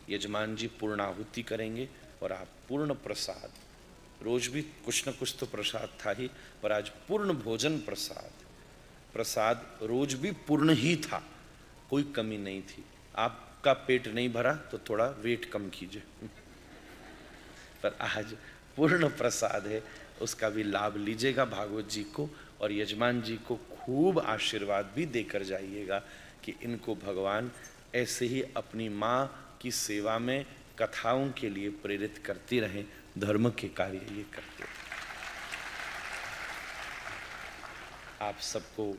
यजमान जी पूर्णाहुति करेंगे और आप पूर्ण प्रसाद, रोज भी कुछ न कुछ तो प्रसाद था ही, पर आज पूर्ण भोजन प्रसाद रोज भी पूर्ण ही था, कोई कमी नहीं थी। आपका पेट नहीं भरा तो थोड़ा वेट कम कीजिए, पर आज पूर्ण प्रसाद है, उसका भी लाभ लीजिएगा भागवत जी को। और यजमान जी को खूब आशीर्वाद भी देकर जाइएगा कि इनको भगवान ऐसे ही अपनी माँ की सेवा में कथाओं के लिए प्रेरित करती रहें, धर्म के कार्य ये करते। आप सबको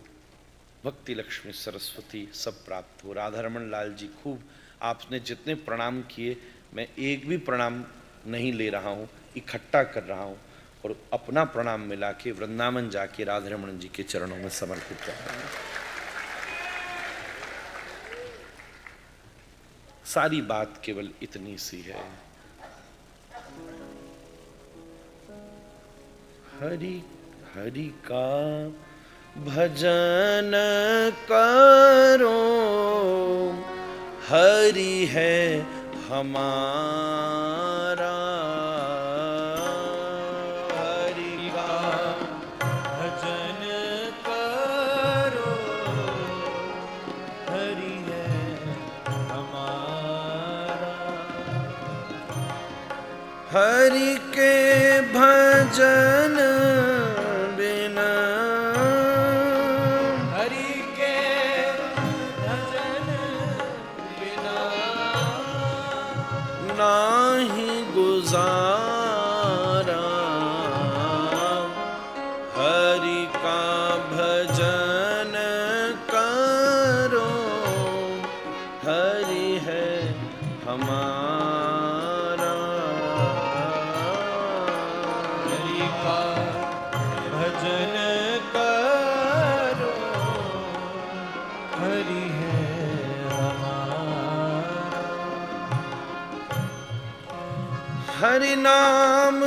भक्ति लक्ष्मी सरस्वती सब प्राप्त हो। राधा रमन लाल जी खूब आपने जितने प्रणाम किए, मैं एक भी प्रणाम नहीं ले रहा हूँ, इकट्ठा कर रहा हूँ और अपना प्रणाम मिला के वृंदावन जाके राधा रमण जी के चरणों में समर्पित कर रहा हूँ। सारी बात केवल इतनी सी है। हरि हरि का भजन करो, हरि है हमारा। हरि का भजन करो, हरि है हमारा। हरि के भजन बिना, हरि के भजन बिना नाही गुजारा। हरि का भजन करो, हरि है हमारा। हरि का भजन करो, हरि है हमारा। हरि नाम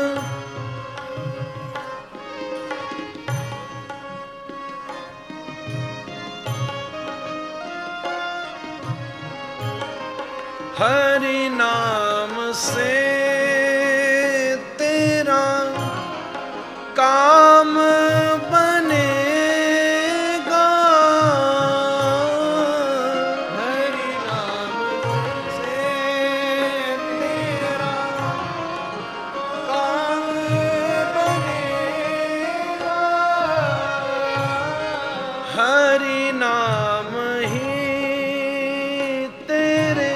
हरि नाम से तेरा काम बनेगा। हरि नाम से तेरा काम बनेगा। हरि नाम ही तेरे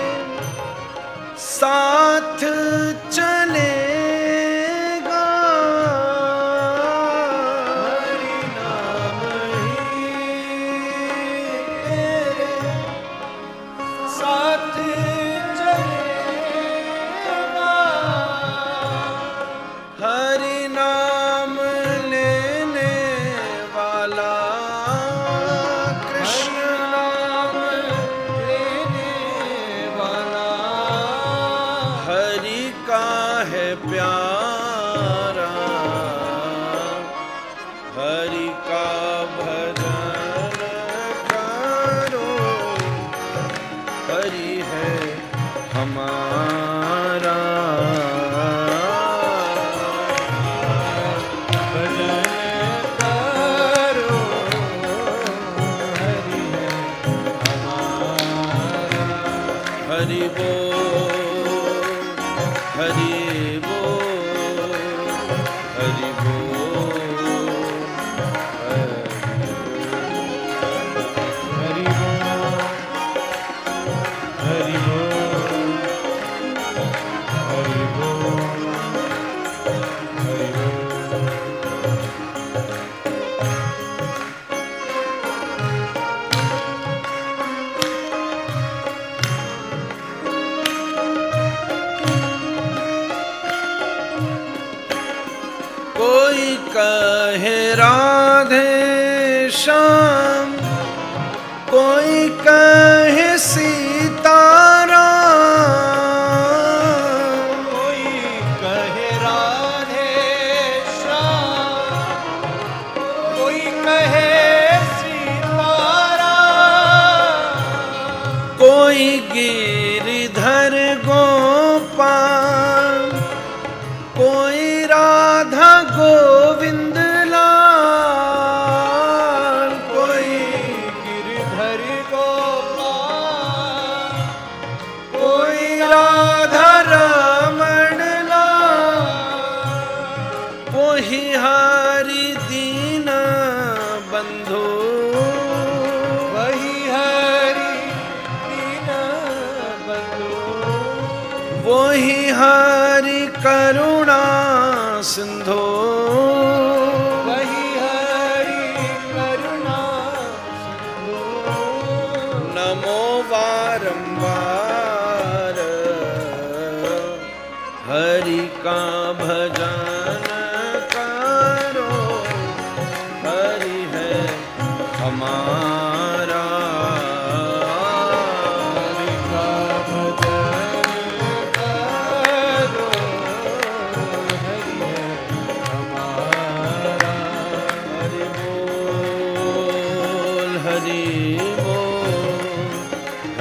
साथ चलेगा। हरि नाम ही तेरे साथ चलेगा। हरि नाम लेने वाला कृष्ण नाम लेने वाला हरि का है प्यारा। हरि का भजन करो, हरि है हमारा। भजन करो, हरि है हमारा। हरि बोल, हरि बोल, हरि बोल, हरि बोल, हरि बोल, हरि बोल, हरि बोल। कोई कहे राधे श्याम, कोई कहे सीताराम। कोई कहे राधे श्याम, कोई कहे सीताराम। कोई गिरिधर गोपाल, कोई राधा गोविंद लाल। कोई गिरधर गोपाल, कोई राधा रमण लाल। कोई हरि दीन बंधु, वही हरि दीन बंधु। वही हरि करुणा सिंधु, वही हरि करुणा सिंधु। नमो बारंबार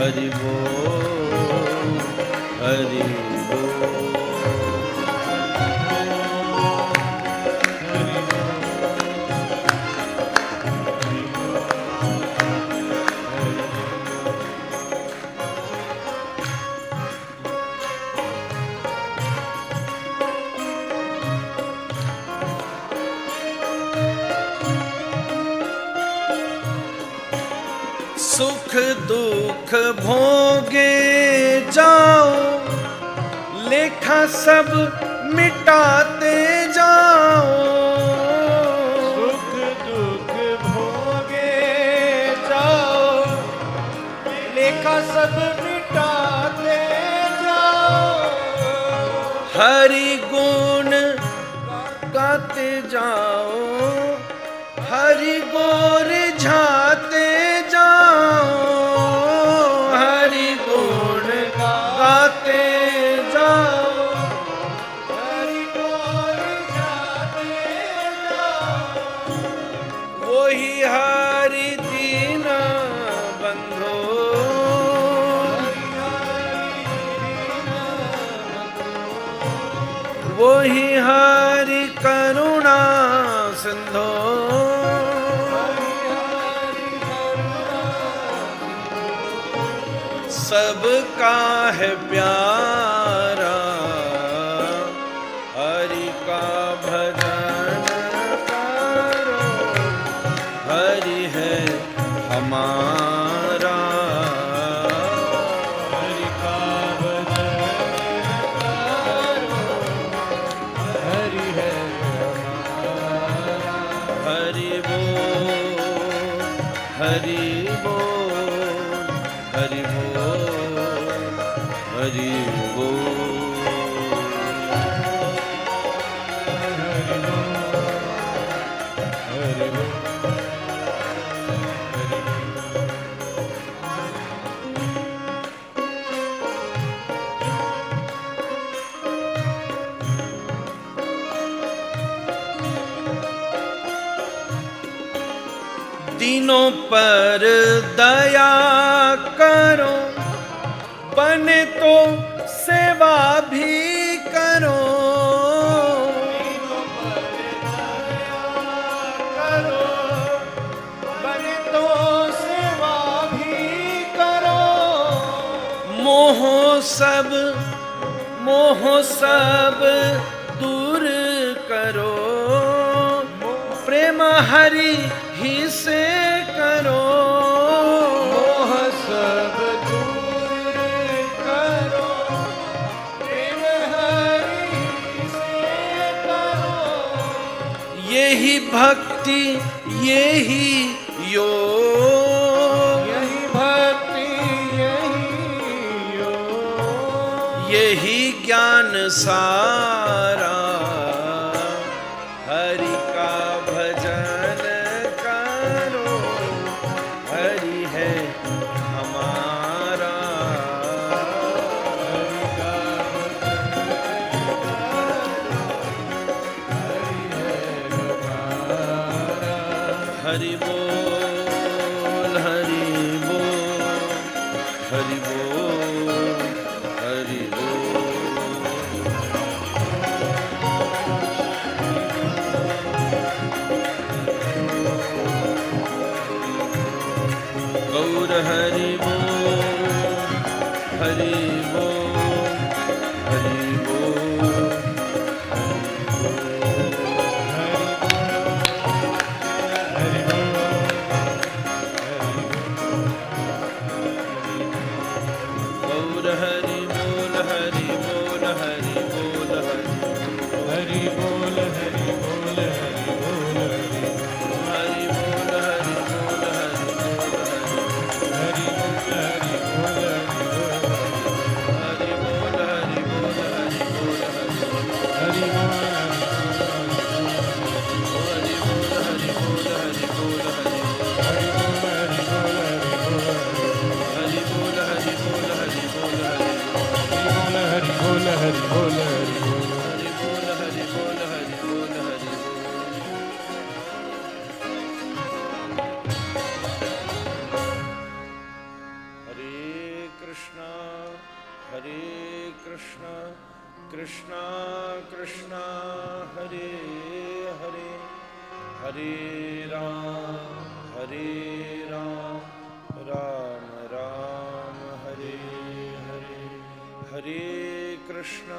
हरि बोल, हरि बोल। सुख दुख भोगे जाओ, लेखा सब मिटाते जाओ। सुख दुख भोगे जाओ, लेखा सब मिटाते जाओ। हरि गुण गाते जाओ, हरि गोर झाते जाओ। हरि गुण गाते जाओ, हरि बोल जाते जाओ। वही हरि दीन बंधो। वही हरि करुणा सिंधो। सबका है प्यारा, हरि का भजन करो। हरि है हमारा, हरि का भजन करो, हरि है हमारा। हरि बोल, हरि बोल, हरि बोल, हरि बोल। हरि बोल। तीनों पर दया करो, बने तो सेवा भी करो। करो, बने तो सेवा भी करो। मोह सब दूर करो, प्रेम हरि ही से करो। मोह सब दूर करो, प्रेम हरि से करो। यही भक्ति यही योग, यही भक्ति यही योग। यही ज्ञान सारा। हरि का भजन करो, हरि है हमारा। हरि का भजन करो, हरि है हमारा। हरि बोल, हरि बोल, हरि बोल, हरि बोल। गौर हरि बोल, हरि बोल, हरि बोल, हरि बोल, हरे राम राम राम हरे हरे, हरे कृष्णा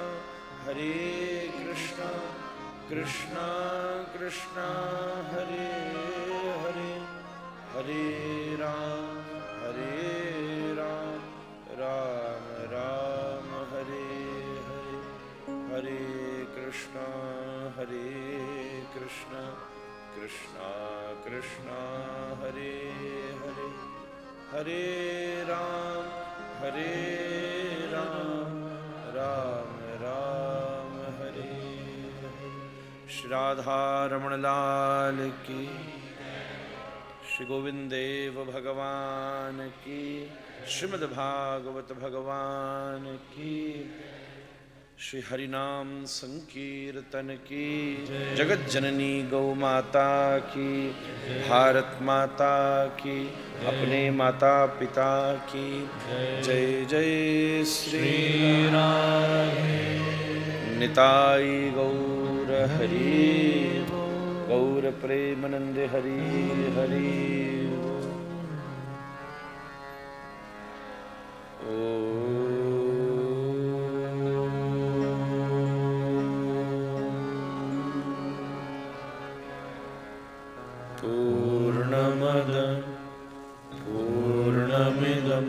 कृष्ण कृष्ण हरे हरे, हरे राम राम राम हरे हरे, हरे कृष्ण कृष्ण कृष्ण हरे हरे, हरे राम राम राम हरे हरे। श्री राधा रमण लाल की, श्री गोविंद देव भगवान की, श्रीमद् भागवत भगवान की, श्री हरिनाम संकीर्तन की, जगत जननी गौ माता की, भारत माता की, अपने माता पिता की जय जय श्री राधे। निताई गौर हरि, गौर प्रेमानंद हरि हरि। पूर्णमद पूर्णमिदं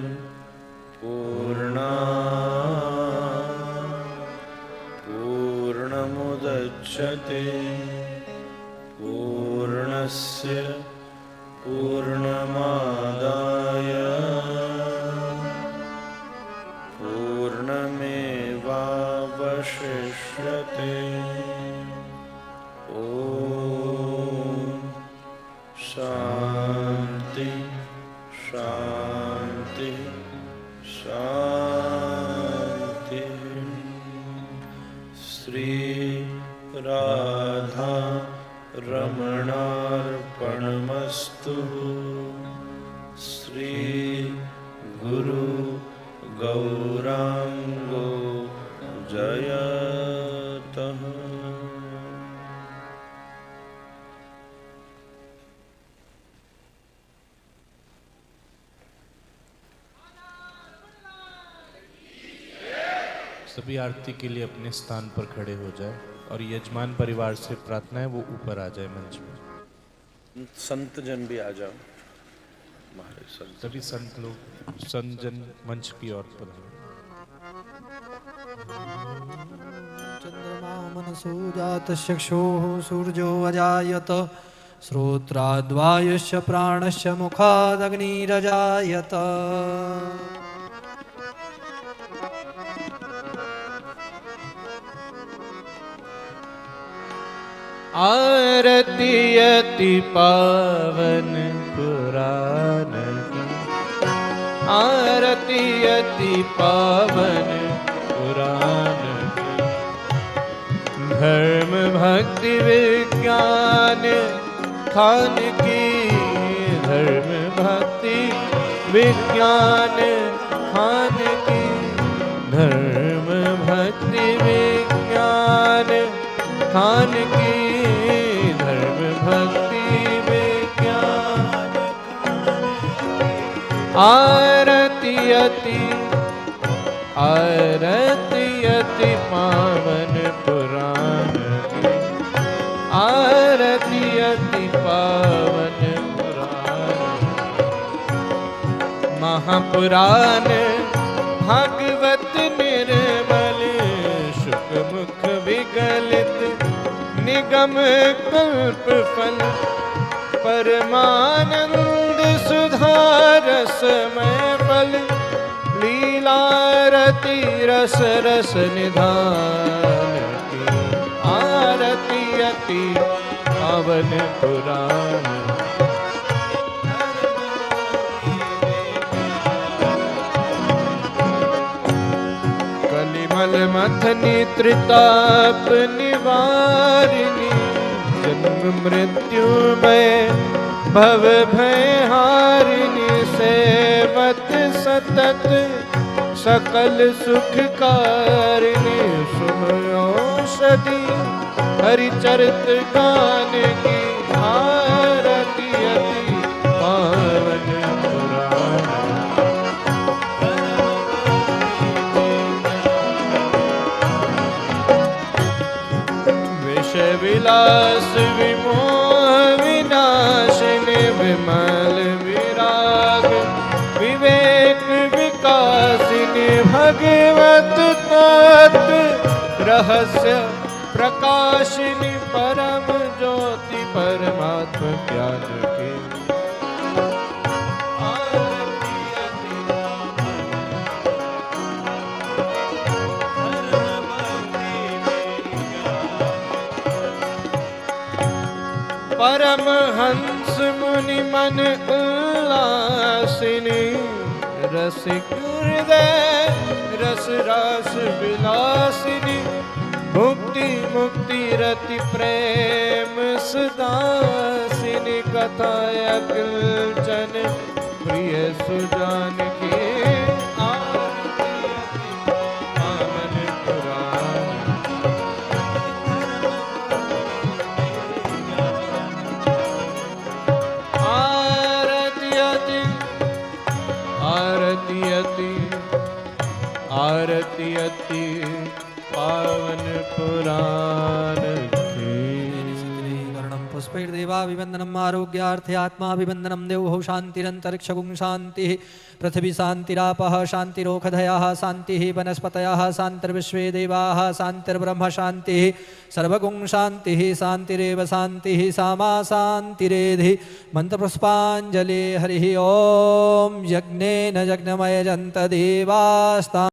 पूर्णमुदच्यते पूर्णस्य पूर्णमादाय पूर्णमेवावशिष्यते। शांति शांति शांति। श्री राधा रमणार्पणमस्तु। श्री गुरु गौरांगो जयतः। सभी आरती के लिए अपने स्थान पर खड़े हो जाए और यजमान परिवार से प्रार्थना है वो ऊपर आ जाए मंच में। संत जन भी आ जाओ, हमारे संत सभी संत लोग संत जन मंच की ओर पर। चंद्रमा मनसो जातचक्षुः सूर्यो अजायत श्रोत्राद्वायुश्च प्राणश्च मुखादग्निरजायत। आरती अति पावन पुराण की, आरती अति पावन पुराण की। धर्म भक्ति विज्ञान खान की, धर्म भक्ति विज्ञान खान की, धर्म भक्ति विज्ञान खान की, धर्म भक्ति विज्ञान। आरती अति पावन पुराण की, आरती अति पावन पुराण। महापुराण भागवत निर्मल शुक मुख विगलित निगम कल्प फल परमानंद सुधारसमय फल। लीलारती रस रस निधान की, आरती अति पावन पुराण। कलिमल मथनी त्रिताप निवारिणी, जन्म मृत्यु में भव भय हारिणी। सेवत सतत सकल सुखकारिणी, शुभ औषधि हरिचरित गान की। रहस्य प्रकाशिनी परम ज्योति परमात्म ज्ञान के परमहंस मुनि मन उल्लासिनी रसिक हृदय रस रस विलासिनी मुक्ति मुक्ति रति प्रेम सुदासिनी कथा अकिलचन प्रिय सुजान की आमन पुराण आरती अति पावन पुराण पुष्पैर्देवाभिवन्दनम् आरोग्यार्थे आत्माभिवन्दनं देवो शान्तिरन्तरिक्षगुं शान्तिः पृथिवी शान्तिरापः शान्तिरोषधयः शान्तिः वनस्पतयः शान्तिर्विश्वे देवाः शान्तिर्ब्रह्म शान्तिः सर्वगुं शान्तिः शान्तिरेव शान्तिः सामा शान्तिरेधि मन्त्रपुष्पाञ्जलि हरिः ॐ यज्ञेन यज्ञमयजन्त देवास्ता